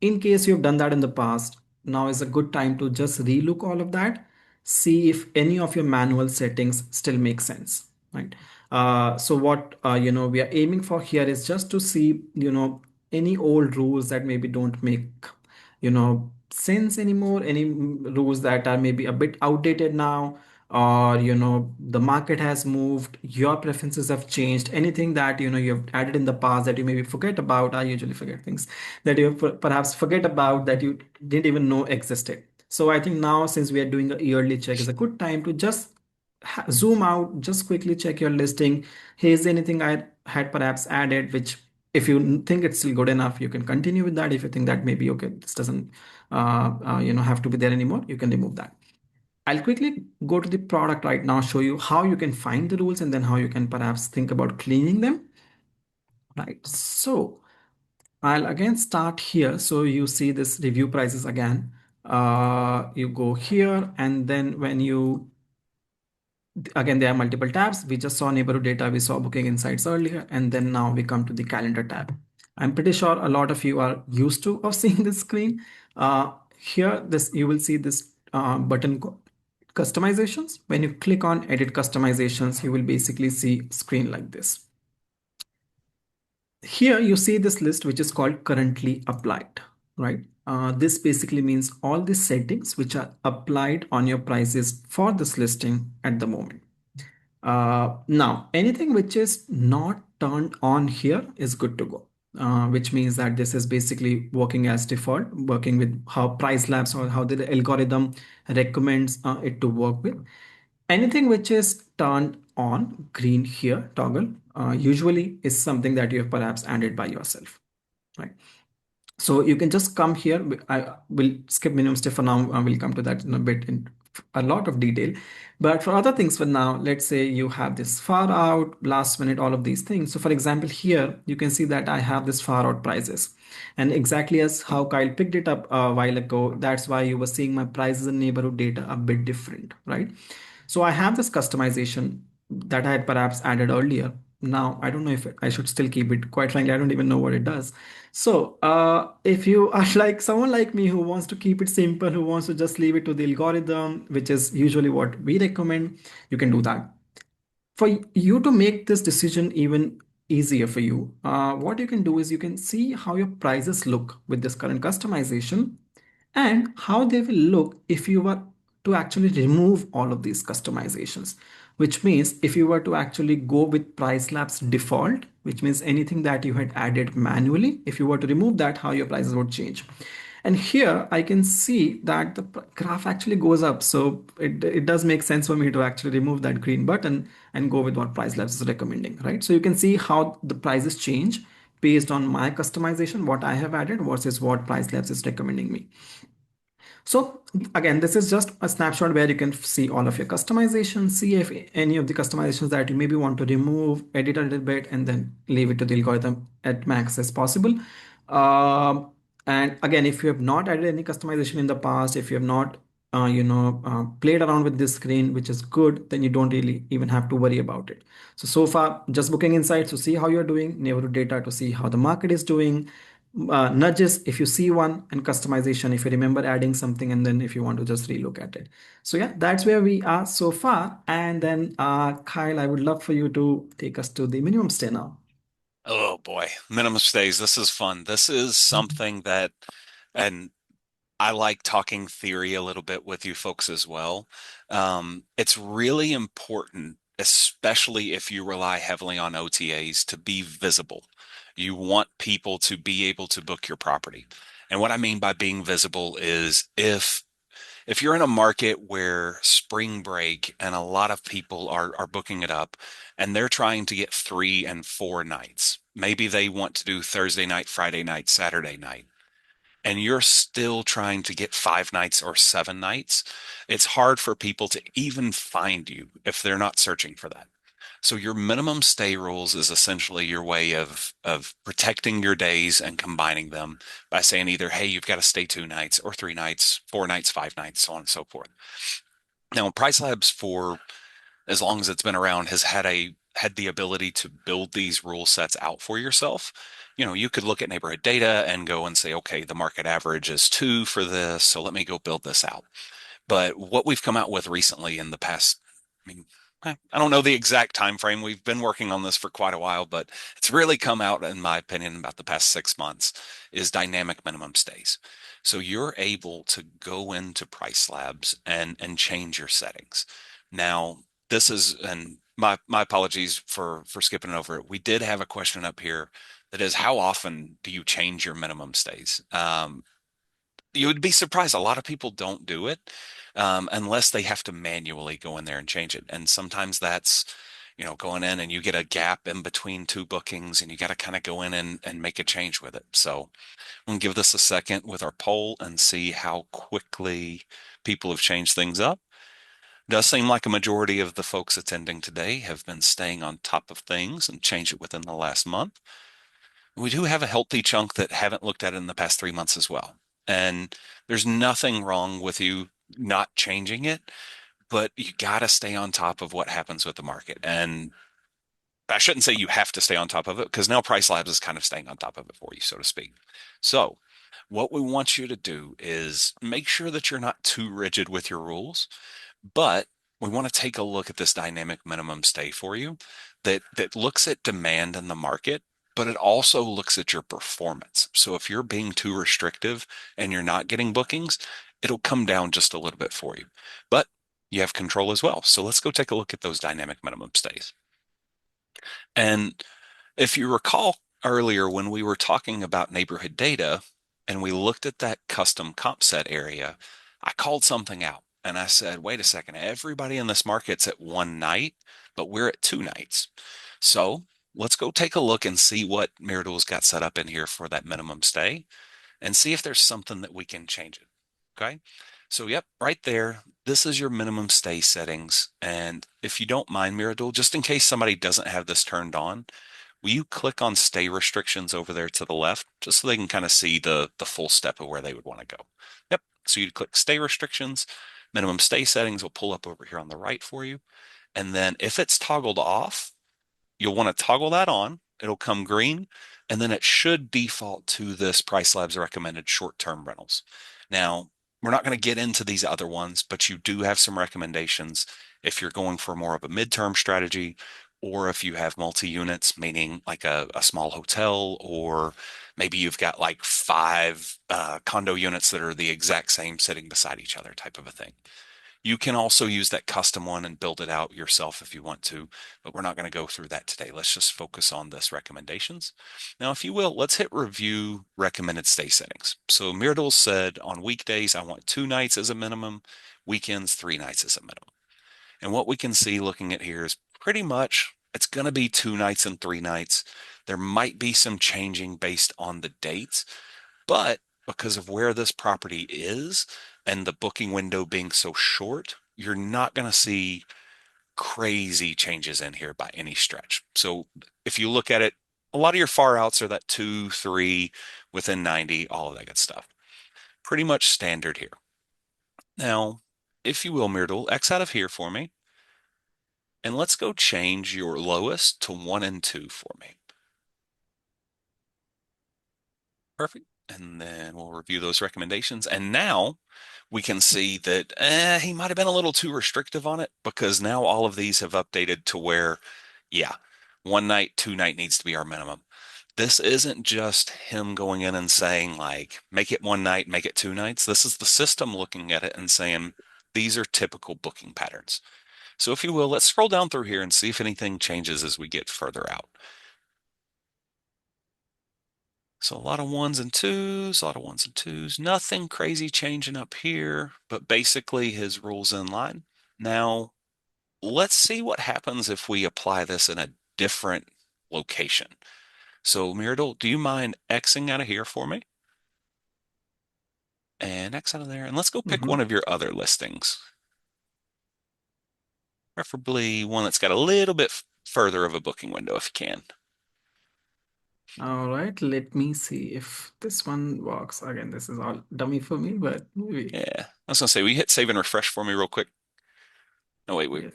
In case you've done that in the past, now is a good time to just relook all of that, see if any of your manual settings still make sense, right? So what we are aiming for here is just to see any old rules that maybe don't make sense anymore, any rules that are maybe a bit outdated now, or the market has moved, your preferences have changed, anything that you've added in the past that you maybe forget about. I usually forget things that you perhaps forget about, that you didn't even know existed. So I think now, since we are doing a yearly check, is a good time to just zoom out, just quickly check your listing. Here's anything I had perhaps added, which, if you think it's still good enough, you can continue with that. If you think that maybe, okay, this doesn't have to be there anymore, you can remove that. I'll quickly go to the product right now, show you how you can find the rules, and then how you can perhaps think about cleaning them, right? So I'll again start here. So you see this review prices again. You go here, and then when you, again, there are multiple tabs. We just saw neighborhood data, we saw booking insights earlier, and then now we come to the calendar tab. I'm pretty sure a lot of you are used to of seeing this screen. Here, this you will see this button customizations. When you click on edit customizations, you will basically see screen like this. Here you see this list which is called currently applied, right? This basically means all the settings which are applied on your prices for this listing at the moment. Now, anything which is not turned on here is good to go, which means that this is basically working as default, working with how PriceLabs or how the algorithm recommends it to work with. Anything which is turned on, green here, toggle, usually is something that you have perhaps added by yourself, right? So you can just come here. I will skip minimum step for now. I will come to that in a bit in a lot of detail. But for other things for now, let's say you have this far out, last minute, all of these things. So for example, here you can see that I have this far out prices. And exactly as how Kyle picked it up a while ago, that's why you were seeing my prices and neighborhood data a bit different, right? So I have this customization that I had perhaps added earlier. Now, I don't know if I should still keep it. Quite frankly, I don't even know what it does. So, if you are like someone like me who wants to keep it simple, who wants to just leave it to the algorithm, which is usually what we recommend, you can do that. For you to make this decision even easier for you, what you can do is you can see how your prices look with this current customization and how they will look if you were to actually remove all of these customizations. Which means if you were to actually go with PriceLabs default, which means anything that you had added manually, if you were to remove that, how your prices would change. And here I can see that the graph actually goes up. So it does make sense for me to actually remove that green button and go with what PriceLabs is recommending, right? So you can see how the prices change based on my customization, what I have added versus what PriceLabs is recommending me. So again, this is just a snapshot where you can see all of your customizations, see if any of the customizations that you maybe want to remove, edit a little bit, and then leave it to the algorithm at max as possible. And again, if you have not added any customization in the past, if you have not, played around with this screen, which is good, then you don't really even have to worry about it. So far, just booking insights to see how you're doing, neighborhood data to see how the market is doing, nudges if you see one, and customization if you remember adding something, and then if you want to just relook at it. So yeah, that's where we are so far. And then Kyle, I would love for you to take us to the minimum stay now. Oh boy, minimum stays. This is fun. This is something that, and I like talking theory a little bit with you folks as well. It's really important, especially if you rely heavily on OTAs, to be visible. You want people to be able to book your property. And what I mean by being visible is if you're in a market where spring break and a lot of people are booking it up and they're trying to get 3 and 4 nights, maybe they want to do Thursday night, Friday night, Saturday night, and you're still trying to get 5 nights or 7 nights, it's hard for people to even find you if they're not searching for that. So your minimum stay rules is essentially your way of protecting your days and combining them by saying either, hey, you've got to stay 2 nights or 3 nights, 4 nights, 5 nights, so on and so forth. Now, PriceLabs, for as long as it's been around, has had the ability to build these rule sets out for yourself. You could look at neighborhood data and go and say, okay, the market average is 2 for this, so let me go build this out. But what we've come out with recently in the past, I mean, I don't know the exact time frame. We've been working on this for quite a while, but it's really come out, in my opinion, about the past 6 months, is dynamic minimum stays. So you're able to go into PriceLabs and change your settings. Now, this is, and my apologies for skipping over it. We did have a question up here that is, how often do you change your minimum stays? You would be surprised. A lot of people don't do it unless they have to manually go in there and change it. And sometimes that's, going in and you get a gap in between two bookings and you got to kind of go in and make a change with it. So I'm going to give this a second with our poll and see how quickly people have changed things up. Does seem like a majority of the folks attending today have been staying on top of things and changed it within the last month. We do have a healthy chunk that haven't looked at it in the past 3 months as well. And there's nothing wrong with you not changing it, but you got to stay on top of what happens with the market. And I shouldn't say you have to stay on top of it because now PriceLabs is kind of staying on top of it for you, so to speak. So, what we want you to do is make sure that you're not too rigid with your rules, but we want to take a look at this dynamic minimum stay for you that looks at demand in the market, but it also looks at your performance. So if you're being too restrictive and you're not getting bookings, it'll come down just a little bit for you. But you have control as well. So let's go take a look at those dynamic minimum stays. And if you recall earlier when we were talking about neighborhood data and we looked at that custom comp set area, I called something out and I said, wait a second, everybody in this market's at one night, but we're at two nights. So let's go take a look and see what Mirador's got set up in here for that minimum stay and see if there's something that we can change it. Okay. So, yep, right there. This is your minimum stay settings. And if you don't mind, Mirador, just in case somebody doesn't have this turned on, will you click on stay restrictions over there to the left, just so they can kind of see the full step of where they would want to go? Yep. So you click stay restrictions, minimum stay settings will pull up over here on the right for you. And then if it's toggled off, you'll want to toggle that on. It'll come green, and then it should default to this PriceLabs recommended short-term rentals. Now, we're not going to get into these other ones, but you do have some recommendations if you're going for more of a midterm strategy, or if you have multi-units, meaning like a small hotel, or maybe you've got like five condo units that are the exact same sitting beside each other type of a thing. You can also use that custom one and build it out yourself if you want to, but we're not going to go through that today. Let's just focus on this recommendations. Now, if you will, let's hit review recommended stay settings. So Myrdal said on weekdays, I want 2 nights as a minimum, weekends, 3 nights as a minimum. And what we can see looking at here is pretty much it's going to be 2 nights and 3 nights. There might be some changing based on the dates, but because of where this property is and the booking window being so short, you're not going to see crazy changes in here by any stretch. So if you look at it, a lot of your far outs are that 2, 3 within 90, all of that good stuff. Pretty much standard here. Now, if you will, Myrtle, X out of here for me, and let's go change your lowest to 1 and 2 for me. Perfect. And then we'll review those recommendations. And now we can see that he might have been a little too restrictive on it because now all of these have updated to where, yeah, 1 night, 2 night needs to be our minimum. This isn't just him going in and saying, like, make it 1 night, make it 2 nights. This is the system looking at it and saying, these are typical booking patterns. So, if you will, let's scroll down through here and see if anything changes as we get further out. So a lot of ones and twos, a lot of ones and twos. Nothing crazy changing up here, but basically his rules in line. Now, let's see what happens if we apply this in a different location. So Myrdal, do you mind Xing out of here for me? And X out of there. And let's go pick Mm-hmm. one of your other listings, preferably one that's got a little bit further of a booking window if you can. All right, let me see if this one works. Again, this is all dummy for me, but maybe. Yeah, I was gonna say, we hit save and refresh for me real quick. No, wait, Yes.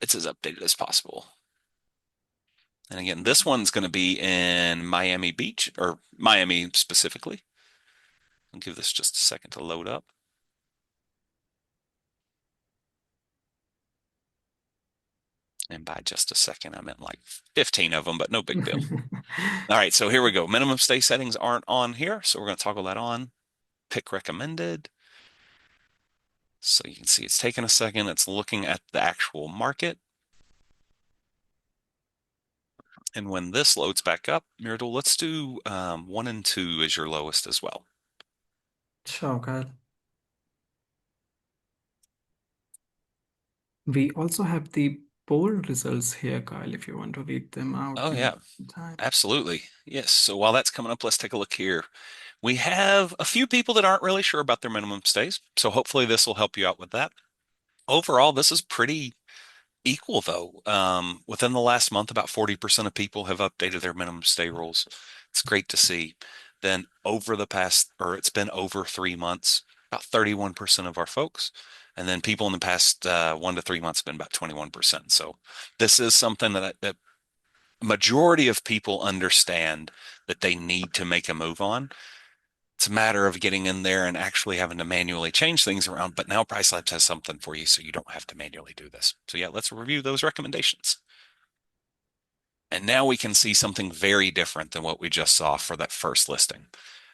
it's as updated as possible. And again, this one's going to be in Miami Beach, or Miami specifically. I'll give this just a second to load up. And by just a second, I meant like 15 of them, but no big deal. All right, so here we go. Minimum stay settings aren't on here, so we're going to toggle that on. Pick recommended. So you can see it's taking a second. It's looking at the actual market. And when this loads back up, Myrdal, let's do 1 and 2 as your lowest as well. Sure, Kyle. We also have the poll results here, Kyle, if you want to read them out Oh, in yeah, time. absolutely. Yes. So while that's coming up, let's take a look here. We have a few people that aren't really sure about their minimum stays, so hopefully this will help you out with that. Overall, this is pretty equal though. Within the last month, about 40% of people have updated their minimum stay rules. It's great to see. Then over the past, or it's been over 3 months, about 31% of our folks. And then people in the past 1 to 3 months have been about 21%. So this is something that majority of people understand that they need to make a move on. It's a matter of getting in there and actually having to manually change things around. But now PriceLabs has something for you so you don't have to manually do this. So yeah, let's review those recommendations. And now we can see something very different than what we just saw for that first listing.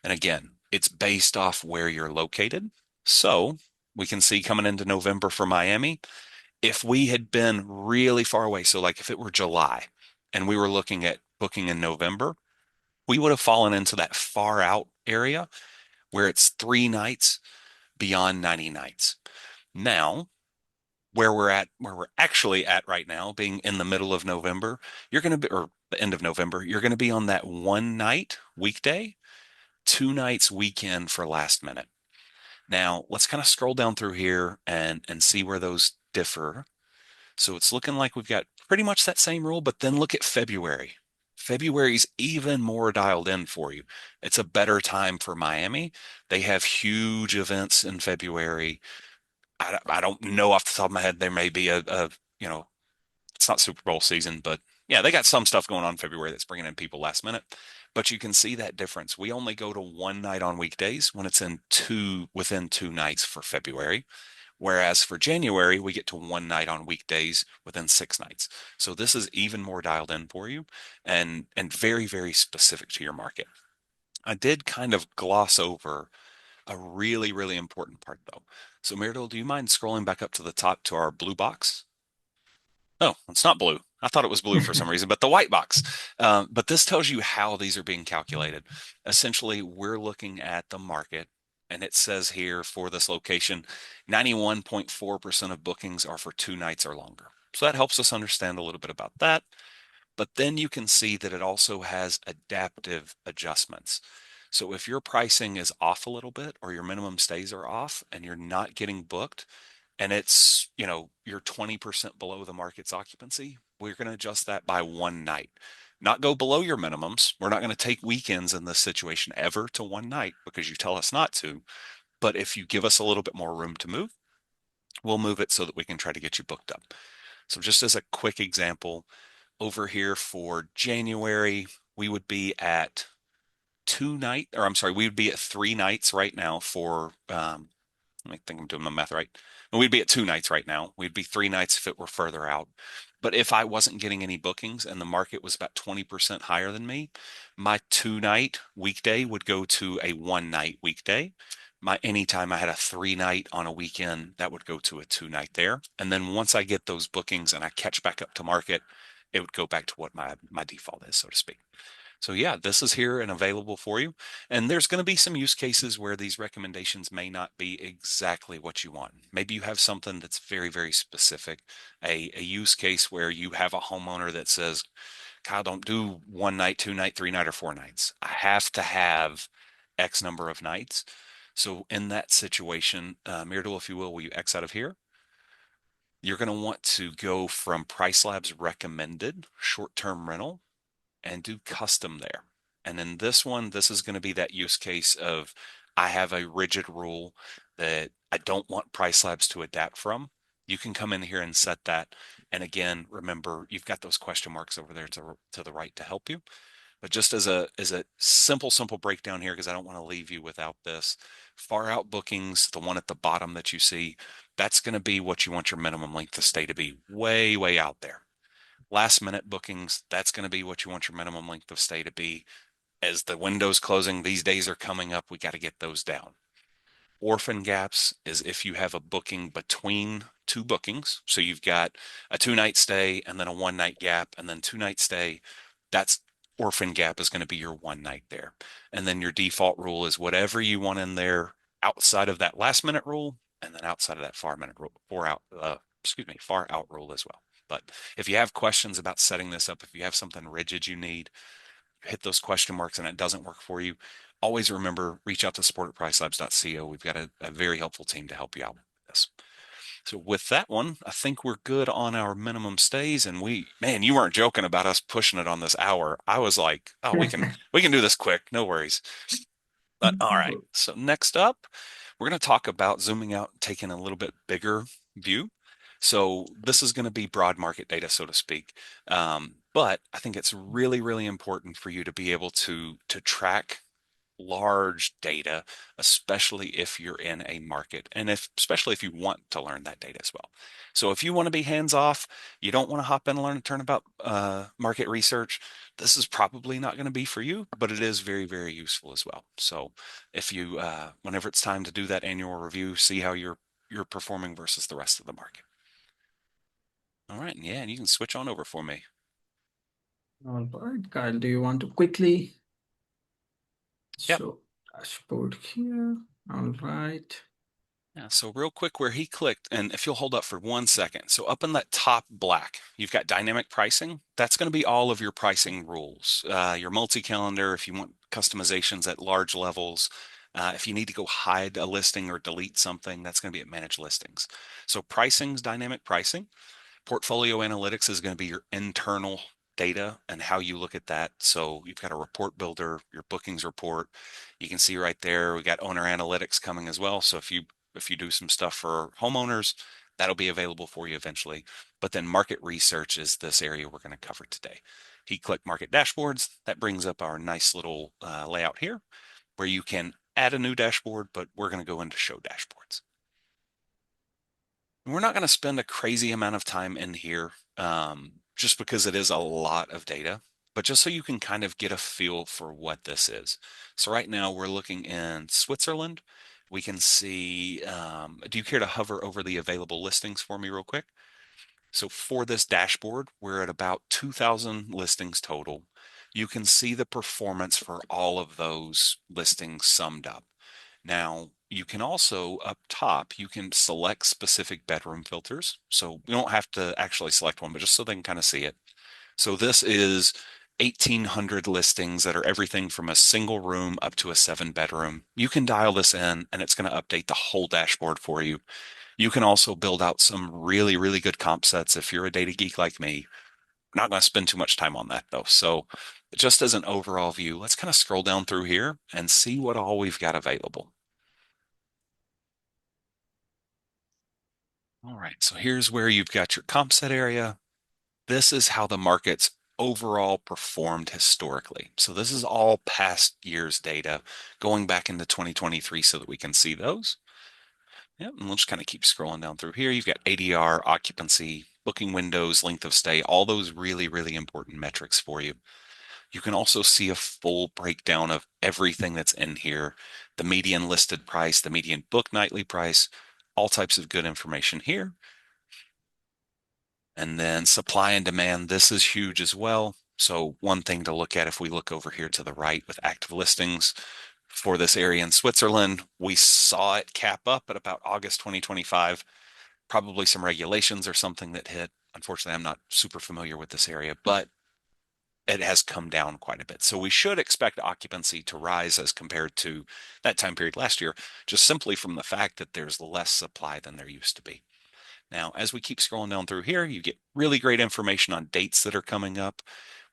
And again, it's based off where you're located. So we can see coming into November for Miami, if we had been really far away, so like if it were July and we were looking at booking in November, we would have fallen into that far out area where it's 3 nights beyond 90 nights. Now, where we're actually at right now, being in the middle of November, you're going to be, or the end of November, you're going to be on that 1 night weekday, 2 nights weekend for last minute. Now, let's kind of scroll down through here and see where those differ. So it's looking like we've got pretty much that same rule, but then look at February. February's even more dialed in for you. It's a better time for Miami. They have huge events in February. I don't know off the top of my head. There may be you know, it's not Super Bowl season, but yeah, they got some stuff going on in February that's bringing in people last minute. But you can see that difference. We only go to 1 night on weekdays when it's within 2 nights for February. Whereas for January, we get to 1 night on weekdays within 6 nights. So this is even more dialed in for you and very, very specific to your market. I did kind of gloss over a really, really important part though. So Myrdal, do you mind scrolling back up to the top to our blue box? Oh, it's not blue. I thought it was blue for some reason, but the white box. But this tells you how these are being calculated. Essentially, we're looking at the market, and it says here for this location, 91.4% of bookings are for 2 nights or longer. So that helps us understand a little bit about that. But then you can see that it also has adaptive adjustments. So if your pricing is off a little bit or your minimum stays are off and you're not getting booked, and it's, you're 20% below the market's occupancy, we're going to adjust that by 1 night. Not go below your minimums. We're not going to take weekends in this situation ever to 1 night because you tell us not to. But if you give us a little bit more room to move, we'll move it so that we can try to get you booked up. So just as a quick example, over here for January, we would be at 2 night, or I'm sorry, we would be at 3 nights right now for I think I'm doing my math right. We'd be at 2 nights right now. We'd be 3 nights if it were further out. But if I wasn't getting any bookings and the market was about 20% higher than me, my 2 night weekday would go to a 1 night weekday. My anytime I had a 3 night on a weekend, that would go to a 2 night there. And then once I get those bookings and I catch back up to market, it would go back to what my default is, so to speak. So yeah, this is here and available for you. And there's going to be some use cases where these recommendations may not be exactly what you want. Maybe you have something that's very, very specific, a use case where you have a homeowner that says, Kyle, don't do 1 night, 2 night, 3 night, or 4 nights. I have to have X number of nights. So in that situation, Myrdal, if you will you X out of here? You're going to want to go from PriceLabs recommended short-term rental and do custom there. And in this one, this is going to be that use case of I have a rigid rule that I don't want PriceLabs to adapt from. You can come in here and set that. And again, remember, you've got those question marks over there to the right to help you. But just as a simple breakdown here, because I don't want to leave you without this, far out bookings, the one at the bottom that you see, that's going to be what you want your minimum length of stay to be, way, way out there. Last minute bookings, that's going to be what you want your minimum length of stay to be. As the window's closing, these days are coming up, we got to get those down. Orphan gaps is if you have a booking between two bookings. So you've got a 2 night stay and then a 1 night gap and then 2 night stay. That's orphan gap is going to be your 1 night there. And then your default rule is whatever you want in there outside of that last minute rule and then outside of that far minute rule, far out rule as well. But if you have questions about setting this up, if you have something rigid you need, hit those question marks and it doesn't work for you, always remember, reach out to support@pricelabs.co. We've got a very helpful team to help you out with this. So with that one, I think we're good on our minimum stays. And man, you weren't joking about us pushing it on this hour. I was like, oh, we can do this quick. No worries. But all right. So next up, we're going to talk about zooming out, taking a little bit bigger view. So this is going to be broad market data, so to speak. But I think it's really, really important for you to be able to track large data, especially if you're in a market and if especially if you want to learn that data as well. So if you want to be hands off, you don't want to hop in and learn a turn about market research, this is probably not going to be for you, but it is very, very useful as well. So if you whenever it's time to do that annual review, see how you're performing versus the rest of the market. All right, yeah, and you can switch on over for me. All right, Kyle, do you want to quickly Yep. show dashboard here? All right. Yeah, so real quick where he clicked, and if you'll hold up for 1 second. So up in that top black, you've got dynamic pricing. That's going to be all of your pricing rules. Your multi-calendar, if you want customizations at large levels. If you need to go hide a listing or delete something, that's going to be at manage listings. So pricing's dynamic pricing. Portfolio analytics is going to be your internal data and how you look at that. So you've got a report builder, your bookings report. You can see right there, we got owner analytics coming as well. So if you do some stuff for homeowners, that'll be available for you eventually. But then market research is this area we're going to cover today. He click market dashboards. That brings up our nice little layout here where you can add a new dashboard, but we're going to go into show dashboards. We're not going to spend a crazy amount of time in here just because it is a lot of data, but just so you can kind of get a feel for what this is. So right now we're looking in Switzerland. We can see, do you care to hover over the available listings for me real quick? So for this dashboard, we're at about 2,000 listings total. You can see the performance for all of those listings summed up. Now, you can also up top, you can select specific bedroom filters. So you don't have to actually select one, but just so they can kind of see it. So this is 1,800 listings that are everything from a single room up to a 7 bedroom. You can dial this in and it's going to update the whole dashboard for you. You can also build out some really, really good comp sets if you're a data geek like me. Not going to spend too much time on that though. So just as an overall view, let's kind of scroll down through here and see what all we've got available. All right, so here's where you've got your comp set area. This is how the market's overall performed historically. So this is all past year's data going back into 2023 so that we can see those. Yep, and we'll just kind of keep scrolling down through here. You've got ADR, occupancy, booking windows, length of stay, all those really, really important metrics for you. You can also see a full breakdown of everything that's in here, the median listed price, the median book nightly price, all types of good information here. And then supply and demand, this is huge as well. So one thing to look at if we look over here to the right with active listings for this area in Switzerland, we saw it cap up at about August 2025. Probably some regulations or something that hit. Unfortunately, I'm not super familiar with this area, but it has come down quite a bit. So we should expect occupancy to rise as compared to that time period last year, just simply from the fact that there's less supply than there used to be. Now, as we keep scrolling down through here, you get really great information on dates that are coming up.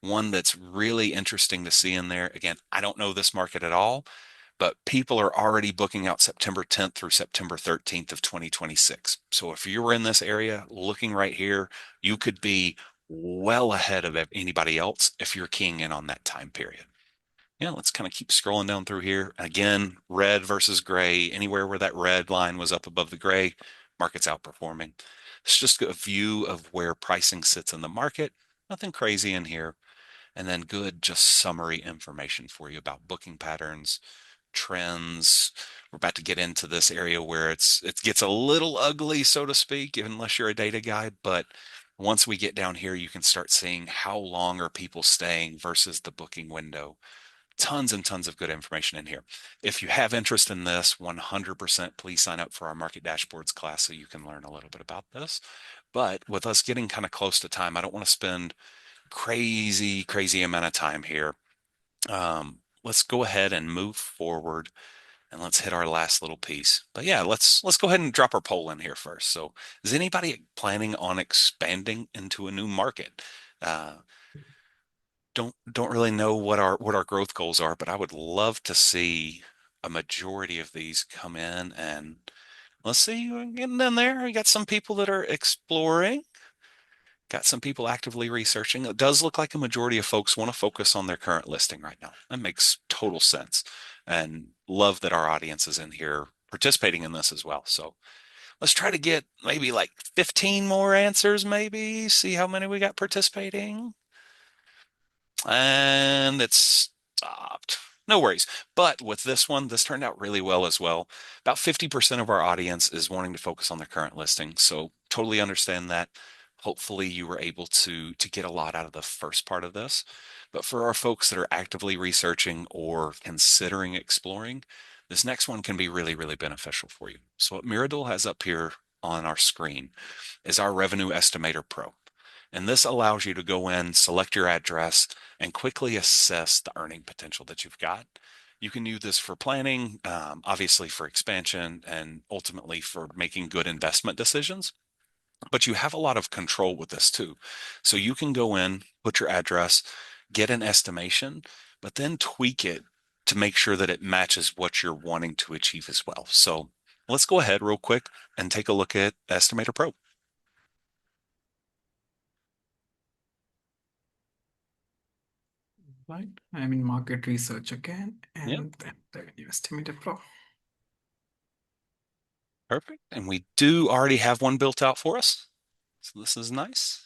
One that's really interesting to see in there. Again, I don't know this market at all, but people are already booking out September 10th through September 13th of 2026. So if you were in this area looking right here, you could be well ahead of anybody else if you're keying in on that time period. Yeah, let's kind of keep scrolling down through here. Again, red versus gray. Anywhere where that red line was up above the gray, market's outperforming. It's just a view of where pricing sits in the market. Nothing crazy in here. And then good, just summary information for you about booking patterns, trends. We're about to get into this area where it gets a little ugly, so to speak, unless you're a data guy. But once we get down here, you can start seeing how long are people staying versus the booking window. Tons and tons of good information in here. If you have interest in this, 100% please sign up for our market dashboards class so you can learn a little bit about this. But with us getting kind of close to time, I don't want to spend crazy, crazy amount of time here. Let's go ahead and move forward and let's hit our last little piece. But yeah, let's go ahead and drop our poll in here first. So, is anybody planning on expanding into a new market? Uh, don't really know what our growth goals are, but I would love to see a majority of these come in and Let's see, we're getting in there. We got some people that are exploring, got some people actively researching. It does look like a majority of folks want to focus on their current listing right now. That makes total sense. And love that our audience is in here participating in this as well. So let's try to get maybe like 15 more answers, maybe, see how many we got participating. And it's stopped. No worries. But with this one, this turned out really well as well. About 50% of our audience is wanting to focus on their current listing. So totally understand that. Hopefully you were able to get a lot out of the first part of this. But for our folks that are actively researching or considering exploring, this next one can be really, really beneficial for you. So what Mirador has up here on our screen is our Revenue Estimator Pro. And this allows you to go in, select your address, and quickly assess the earning potential that you've got. You can use this for planning, obviously for expansion, and ultimately for making good investment decisions. But you have a lot of control with this too. So you can go in, put your address, get an estimation, but then tweak it to make sure that it matches what you're wanting to achieve as well. So let's go ahead real quick and take a look at Estimator Pro. Right. I'm in market research again, Yep, and then revenue estimator pro. perfect. And we do already have one built out for us. So this is nice.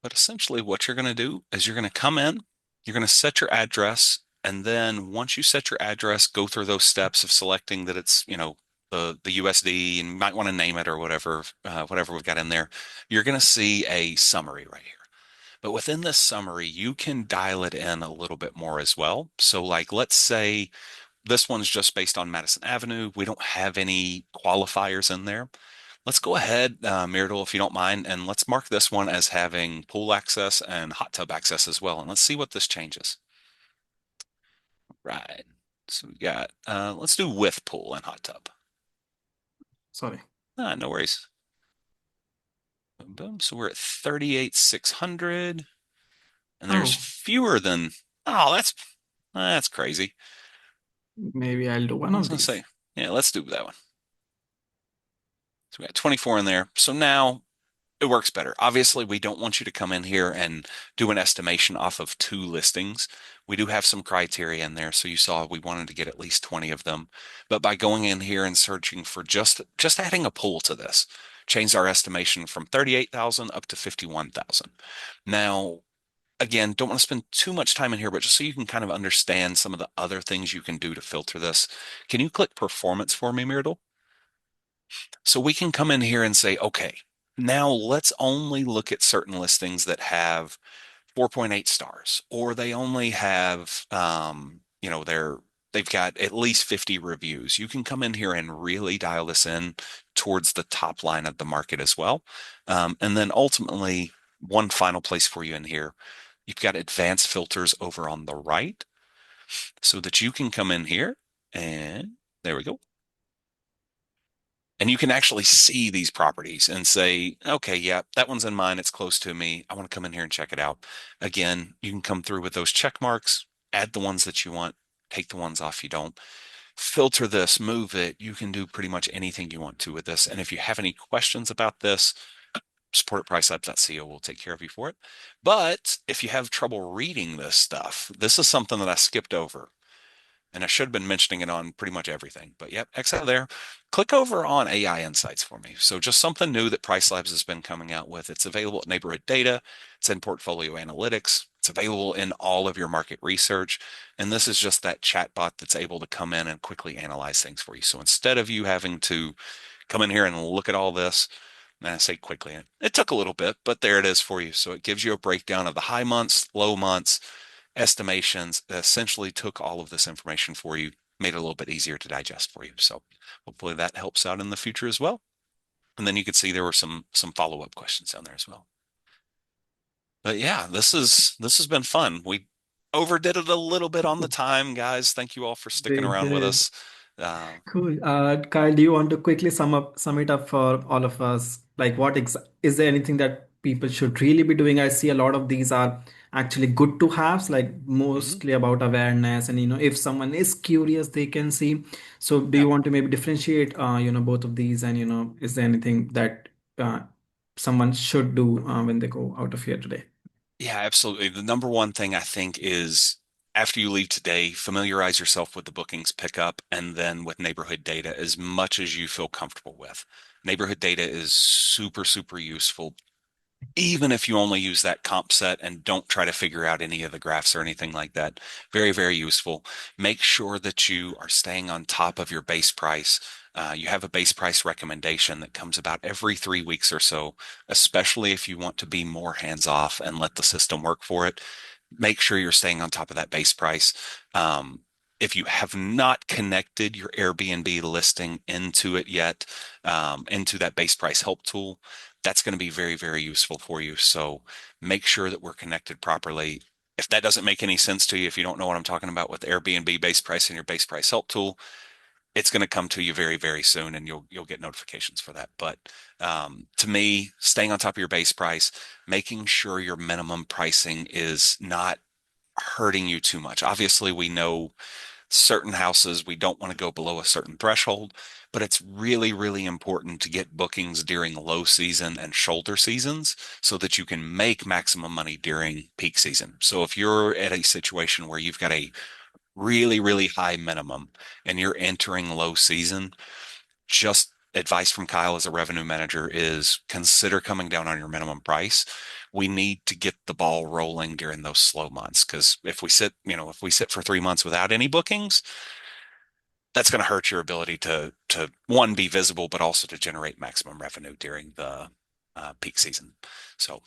But essentially, what you're going to do is you're going to come in, you're going to set your address, and then once you set your address, go through those steps of selecting that it's, the USD, and you might want to name it or whatever we've got in there. You're going to see a summary right here. But within this summary, you can dial it in a little bit more as well. So, like, let's say this one's just based on Madison Avenue. We don't have any qualifiers in there. Let's go ahead, Myrtle, if you don't mind, and let's mark this one as having pool access and hot tub access as well. And let's see what this changes. Right. So we got, let's do with pool and hot tub. Sorry. No worries. Boom, boom. So we're at 38,600, and there's Oh, fewer than, oh, that's crazy. maybe I'll do one I was of gonna these. say, yeah, let's do that one. So we got 24 in there. So now it works better. Obviously, we don't want you to come in here and do an estimation off of two listings. We do have some criteria in there. So you saw we wanted to get at least 20 of them. But by going in here and searching for just adding a pool to this, changed our estimation from 38,000 up to 51,000. Now, again, don't want to spend too much time in here, but just so you can kind of understand some of the other things you can do to filter this, can you click performance for me, Myrtle? So we can come in here and say, okay, now let's only look at certain listings that have 4.8 stars, or they only have, they've got at least 50 reviews. You can come in here and really dial this in towards the top line of the market as well. And then ultimately, one final place for you in here, you've got advanced filters over on the right so that you can come in here and there we go. And you can actually see these properties and say, okay, yeah, that one's in mine. It's close to me. I want to come in here and check it out. Again, you can come through with those check marks, add the ones that you want, take the ones off you don't. Filter this, move it. You can do pretty much anything you want to with this. And if you have any questions about this, support at pricelabs.co will take care of you for it. But if you have trouble reading this stuff, this is something that I skipped over. And I should have been mentioning it on pretty much everything. But yep, exit there. Click over on AI Insights for me. So just something new that PriceLabs has been coming out with. It's available at Neighborhood Data. It's in Portfolio Analytics. It's available in all of your market research. And this is just that chatbot that's able to come in and quickly analyze things for you. So instead of you having to come in here and look at all this, and I say quickly, it took a little bit, but there it is for you. So it gives you a breakdown of the high months, low months, estimations, essentially took all of this information for you, made it a little bit easier to digest for you. So hopefully that helps out in the future as well. And then you could see there were some follow-up questions down there as well. But yeah, this has been fun. We overdid it a little bit on the time, guys. Thank you all for sticking We around with did. us. Uh, Cool. Kyle, do you want to quickly sum it up for all of us? Like, is there anything that people should really be doing? I see a lot of these are actually good to have, like Hmm. mostly about awareness, and if someone is curious, they can see. So do Yeah. you want to maybe differentiate, both of these, and is there anything that uh, someone should do when they go out of here today? Yeah, absolutely. The number one thing I think is after you leave today, familiarize yourself with the bookings pickup and then with neighborhood data as much as you feel comfortable with. Neighborhood data is super, super useful, even if you only use that comp set and don't try to figure out any of the graphs or anything like that. Very, very useful. Make sure that you are staying on top of your base price. You have a base price recommendation that comes about every 3 weeks or so, especially if you want to be more hands off and let the system work for it. Make sure you're staying on top of that base price. Um, if you have not connected your Airbnb listing into it yet, into that base price help tool, that's going to be very, very useful for you. So make sure that we're connected properly. If that doesn't make any sense to you, if you don't know what I'm talking about with Airbnb base price and your base price help tool, it's going to come to you very, very soon, and you'll get notifications for that. But to me, staying on top of your base price, making sure your minimum pricing is not hurting you too much. Obviously, we know certain houses we don't want to go below a certain threshold, but it's really, really important to get bookings during low season and shoulder seasons so that you can make maximum money during peak season. So if you're at a situation where you've got a really, really high minimum and you're entering low season, just advice from Kyle as a revenue manager is consider coming down on your minimum price. We need to get the ball rolling during those slow months because if we sit for 3 months without any bookings, that's going to hurt your ability to one be visible, but also to generate maximum revenue during the peak season. So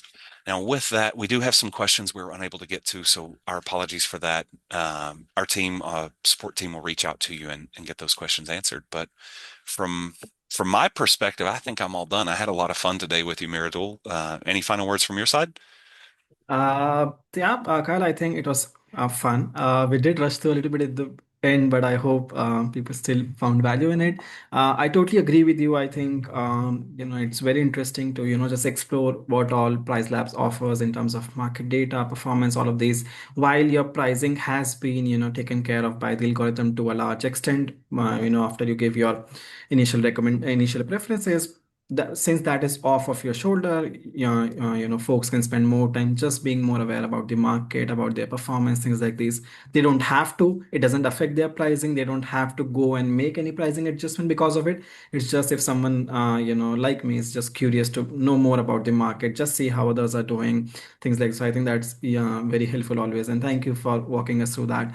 now with that, we do have some questions we were unable to get to, so our apologies for that. Our team, support team, will reach out to you and get those questions answered. But from from my perspective, I think I'm all done. I had a lot of fun today with you, Miradul. Any final words from your side? Yeah, Kyle, I think it was fun. We did rush through a little bit at the end, but I hope people still found value in it. I totally agree with you. I think it's very interesting to just explore what all Price Labs offers in terms of market data, performance, all of these. While your pricing has been taken care of by the algorithm to a large extent, after you give your initial preferences, since that is off of your shoulder, folks can spend more time just being more aware about the market, about their performance, things like these. They don't have to. It doesn't affect their pricing. They don't have to go and make any pricing adjustment because of it. It's just if someone, like me, is just curious to know more about the market, just see how others are doing, things like so. I think that's, yeah, very helpful always. And thank you for walking us through that.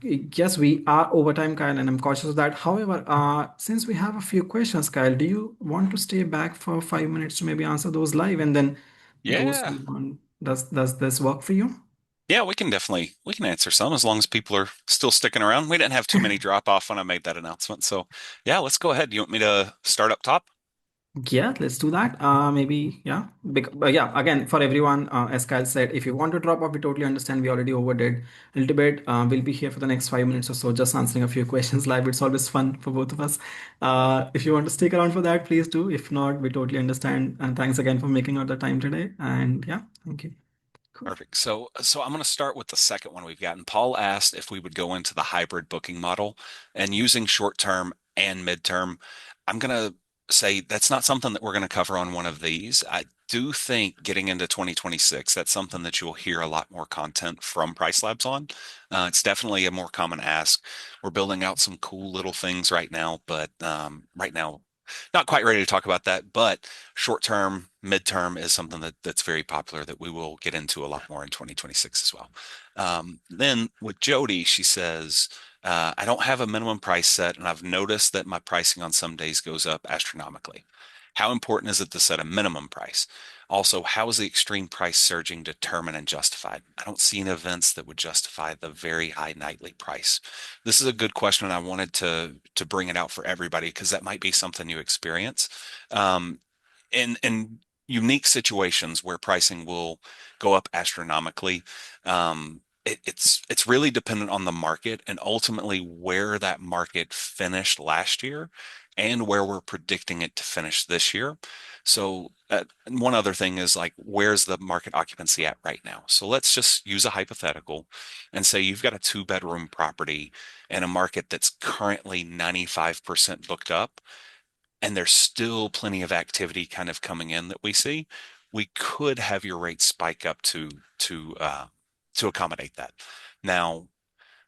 Yes, we are over time, Kyle, and I'm cautious of that. However, since we have a few questions, Kyle, do you want to stay back for 5 minutes to maybe answer those live, and then those Yeah. who want, does this work for you? Yeah, we can answer some as long as people are still sticking around. We didn't have too many drop off when I made that announcement. So yeah, let's go ahead. You want me to start up top? Yeah, let's do that. Maybe, yeah. Yeah, again, for everyone, as Kyle said, if you want to drop off, we totally understand. We already overdid a little bit. We'll be here for the next 5 minutes or so, just answering a few questions live. It's always fun for both of us. If you want to stick around for that, please do. If not, we totally understand. And thanks again for making out the time today. And yeah, thank you. Cool. Perfect. So I'm going to start with the second one we've gotten. Paul asked if we would go into the hybrid booking model and using short term and midterm. I'm going to say that's not something that we're going to cover on one of these. I do think getting into 2026, that's something that you'll hear a lot more content from PriceLabs on. It's definitely a more common ask. We're building out some cool little things right now, but right now, not quite ready to talk about that. But short term, midterm is something that's very popular that we will get into a lot more in 2026 as well. Then with Jody, she says, I don't have a minimum price set, and I've noticed that my pricing on some days goes up astronomically. How important is it to set a minimum price? Also, how is the extreme price surging determined and justified? I don't see any events that would justify the very high nightly price. This is a good question, and I wanted to bring it out for everybody because that might be something you experience. Um, in unique situations where pricing will go up astronomically. it's really dependent on the market and ultimately where that market finished last year and where we're predicting it to finish this year. So and one other thing is like, where's the market occupancy at right now? So let's just use a hypothetical and say you've got a two-bedroom property in a market that's currently 95% booked up, and there's still plenty of activity kind of coming in that we see. We could have your rate spike up to accommodate that. Now,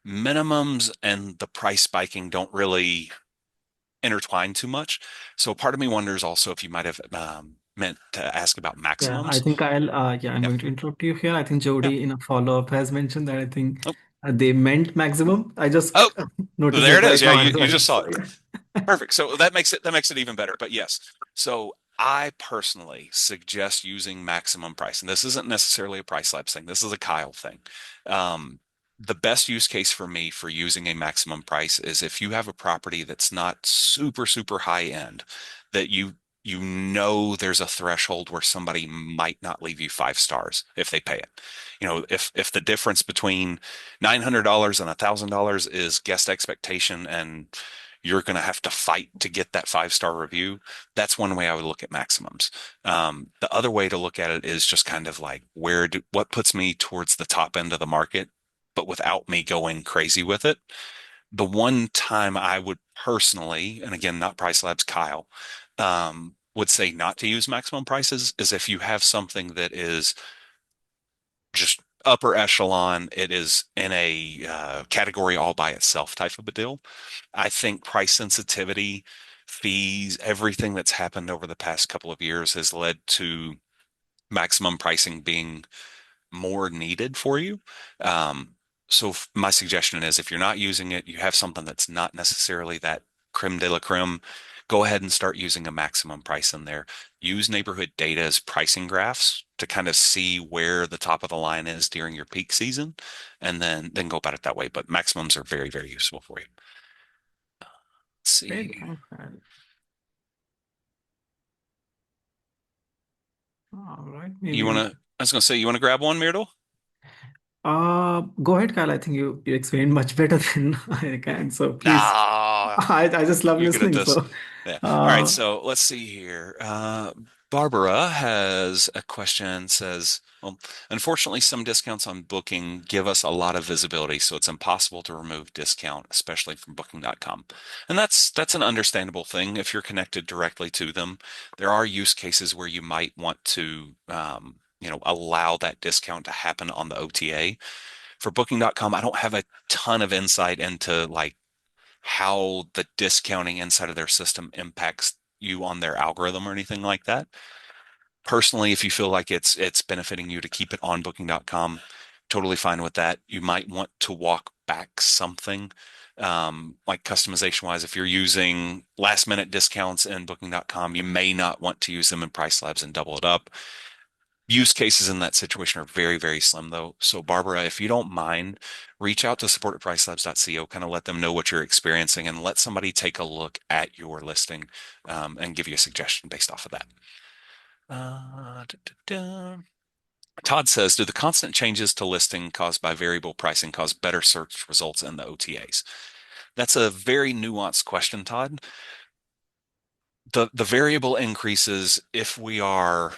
minimums and the price spiking don't really intertwine too much. So part of me wonders also if you might have meant to ask about Yeah, I maximums. think I'm Yeah. going to interrupt you here. I think Yeah. Jody in a follow-up has mentioned that I think Oh, they meant maximum. I just oh, noticed there it it is. right Yeah, now. you, I'm you sorry. just saw So it. yeah. Perfect. So that makes it even better. But yes, so I personally suggest using maximum price, and this isn't necessarily a PriceLabs thing. This is a Kyle thing. Um, the best use case for me for using a maximum price is if you have a property that's not super, super high end, that you know there's a threshold where somebody might not leave you 5 stars if they pay it. You know, if the difference between $900 and $1,000 is guest expectation and you're going to have to fight to get that 5 star review. That's one way I would look at maximums. The other way to look at it is just kind of like what puts me towards the top end of the market, but without me going crazy with it. The one time I would personally, and again, not Price Labs, Kyle, would say not to use maximum prices is if you have something that is just upper echelon. It is in a category all by itself type of a deal. I think price sensitivity, fees, everything that's happened over the past couple of years has led to maximum pricing being more needed for you. Um, so my suggestion is if you're not using it, you have something that's not necessarily that creme de la creme, go ahead and start using a maximum price in there. Use neighborhood data as pricing graphs to kind of see where the top of the line is during your peak season, and then go about it that way. But maximums are very, very useful for you. Let's Great, see. thanks, Kyle. All right, You maybe want we. to, I was going to say, you want to grab one, Myrtle? Go ahead, Kyle. I think you explained much better than I can. So please, Ah, I just love you're good at listening. this. So, Yeah. All right. uh, So let's see here. Barbara has a question. Says, well, unfortunately, some discounts on Booking give us a lot of visibility, so it's impossible to remove discount, especially from Booking.com. And that's an understandable thing if you're connected directly to them. There are use cases where you might want to, allow that discount to happen on the OTA. For Booking.com, I don't have a ton of insight into like how the discounting inside of their system impacts you on their algorithm or anything like that. Personally, if you feel like it's benefiting you to keep it on booking.com, totally fine with that. You might want to walk back something like customization wise. If you're using last minute discounts in booking.com, you may not want to use them in Price Labs and double it up. Use cases in that situation are very, very slim though. So Barbara, if you don't mind, reach out to support at pricelabs.co, kind of let them know what you're experiencing and let somebody take a look at your listing and give you a suggestion based off of that. Da, da, da. Todd says, do the constant changes to listing caused by variable pricing cause better search results in the OTAs? That's a very nuanced question, Todd. The variable increases if we are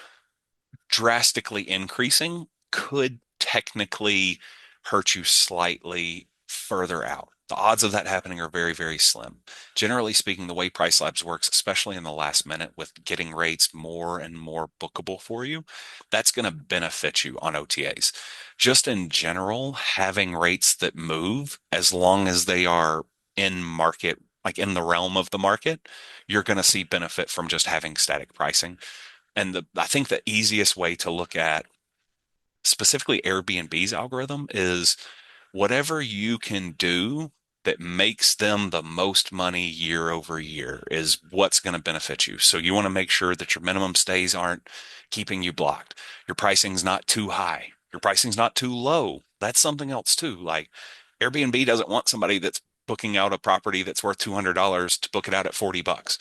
drastically increasing could technically hurt you slightly further out. The odds of that happening are very, very slim. Generally speaking, the way PriceLabs works, especially in the last minute with getting rates more and more bookable for you, that's going to benefit you on OTAs. Just in general, having rates that move as long as they are in market, like in the realm of the market, you're going to see benefit from just having static pricing. And I think the easiest way to look at specifically Airbnb's algorithm is whatever you can do that makes them the most money year over year is what's going to benefit you. So you want to make sure that your minimum stays aren't keeping you blocked. Your pricing's not too high. Your pricing's not too low. That's something else too. Like Airbnb doesn't want somebody that's booking out a property that's worth $200 to book it out at $40.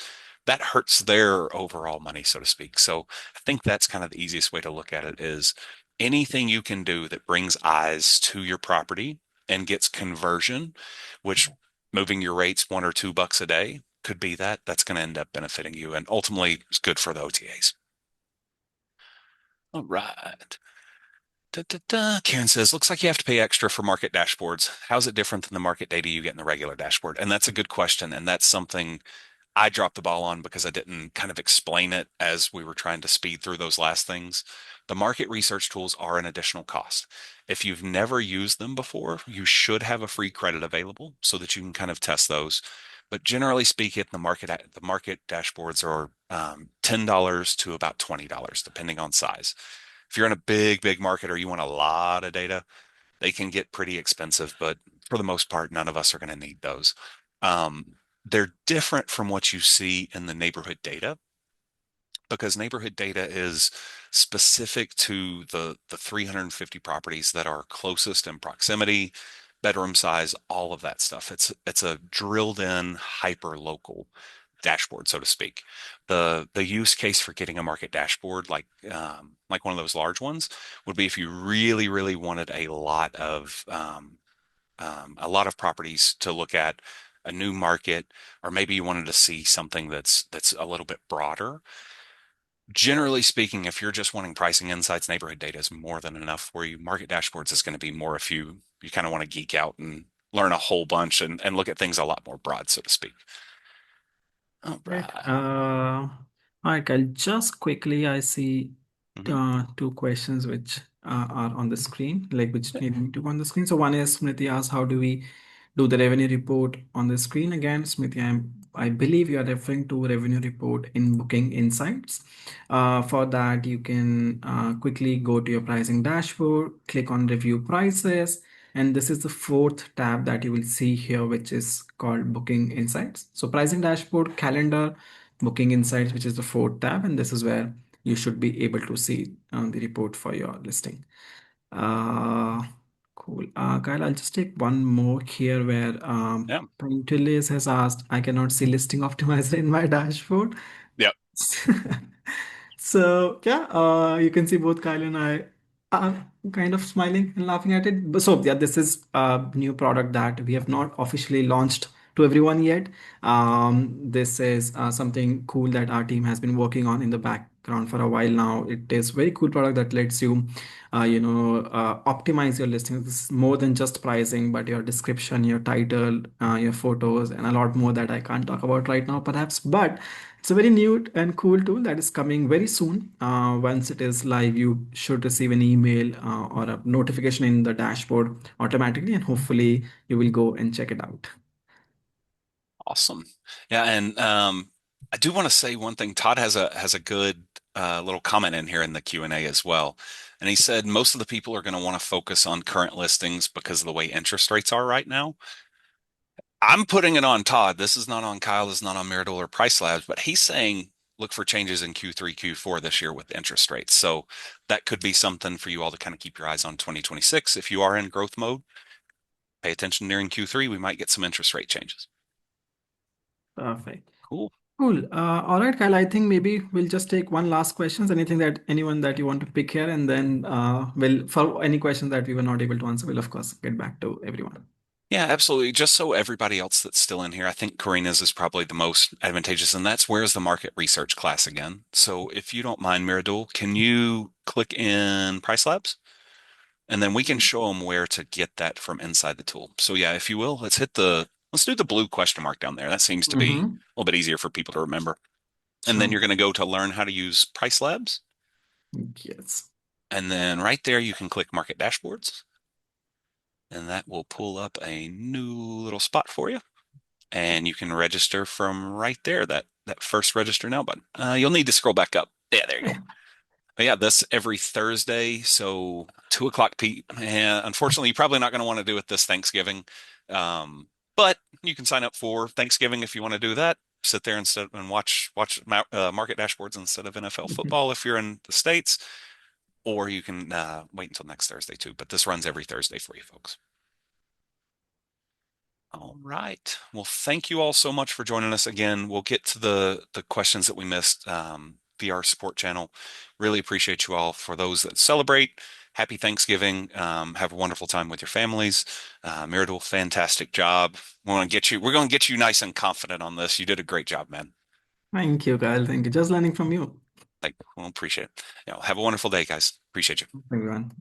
That hurts their overall money, so to speak. So I think that's kind of the easiest way to look at it is anything you can do that brings eyes to your property and gets conversion, which moving your rates $1 or $2 a day could be that's going to end up benefiting you and ultimately it's good for the OTAs. All right. Da, da, da. Karen says, looks like you have to pay extra for market dashboards. How's it different than the market data you get in the regular dashboard? And that's a good question. And that's something I dropped the ball on because I didn't kind of explain it as we were trying to speed through those last things. The market research tools are an additional cost. If you've never used them before, you should have a free credit available so that you can kind of test those. But generally speaking, the market dashboards are $10 to about $20, depending on size. If you're in a big, big market or you want a lot of data, they can get pretty expensive, but for the most part, none of us are going to need those. They're different from what you see in the neighborhood data because neighborhood data is specific to the 350 properties that are closest in proximity, bedroom size, all of that stuff. It's a drilled in hyper local dashboard, so to speak. The use case for getting a market dashboard like one of those large ones would be if you really, really wanted a lot of properties to look at, a new market, or maybe you wanted to see something that's a little bit broader. Generally speaking, if you're just wanting pricing insights, neighborhood data is more than enough for you. Market dashboards is going to be more if you kind of want to geek out and learn a whole bunch and look at things a lot more broad, so to speak. All Right. right. All right, Kyle, just quickly, I see Mhm. two questions which are on the screen, like which need me to go on the screen. So one is Smriti asks, how do we do the revenue report on the screen again? Smriti, I believe you are referring to revenue report in Booking Insights. For that, you can quickly go to your pricing dashboard, click on review prices, and this is the fourth tab that you will see here, which is called Booking Insights. So pricing dashboard, calendar, Booking Insights, which is the fourth tab, and this is where you should be able to see the report for your listing. Uh, cool. Kyle, I'll just take one more here where Yeah. Pointillis has asked, I cannot see listing optimizer in my dashboard. Yep. So yeah, you can see both Kyle and I are kind of smiling and laughing at it. But so yeah, this is a new product that we have not officially launched to everyone yet. This is something cool that our team has been working on in the background for a while now. It is very cool product that lets you, optimize your listings. This is more than just pricing, but your description, your title, your photos, and a lot more that I can't talk about right now, perhaps. But it's a very new and cool tool that is coming very soon. Once it is live, you should receive an email or a notification in the dashboard automatically, and hopefully you will go and check it out. Awesome. Yeah, and I do want to say one thing. Todd has a good little comment in here in the Q&A as well. And he said most of the people are going to want to focus on current listings because of the way interest rates are right now. I'm putting it on Todd. This is not on Kyle, this is not on Meridol or PriceLabs, but he's saying look for changes in Q3, Q4 this year with interest rates. So that could be something for you all to kind of keep your eyes on 2026. If you are in growth mode, pay attention during Q3. We might get some interest rate changes. Perfect. Cool. Cool. All right, Kyle. I think maybe we'll just take one last questions. Anything that anyone that you want to pick here, and then we'll for any questions that we were not able to answer, we'll of course get back to everyone. Yeah, absolutely. Just so everybody else that's still in here, I think Karina's is probably the most advantageous, and that's where's the market research class again. So if you don't mind, Miradul, can you click in Price Labs? And then we can show them where to get that from inside the tool. So yeah, if you will, let's do the blue question mark down there. That seems to be Mm-hmm. a little bit easier for people to remember. And then Sure. you're going to go to learn how to use Price Labs. Yes. And then right there, you can click Market Dashboards, and that will pull up a new little spot for you. And you can register from right there, that first register now button. You'll need to scroll back up. Yeah, there you go. But yeah, this every Thursday, so 2 o'clock p. Unfortunately, you're probably not going to want to do it this Thanksgiving, but you can sign up for Thanksgiving if you want to do that. Sit there instead and watch market dashboards instead of NFL football if you're in the States, or you can wait until next Thursday too. But this runs every Thursday for you folks. All right. Well, thank you all so much for joining us again. We'll get to the questions that we missed via our support channel. Really appreciate you all. For those that celebrate, happy Thanksgiving. Have a wonderful time with your families. Myrtle, fantastic job. We're going to get you nice and confident on this. You did a great job, man. Thank you, Kyle. Thank you. Just learning from you, Like, well, appreciate it. Have a wonderful day, guys. Appreciate you. everyone.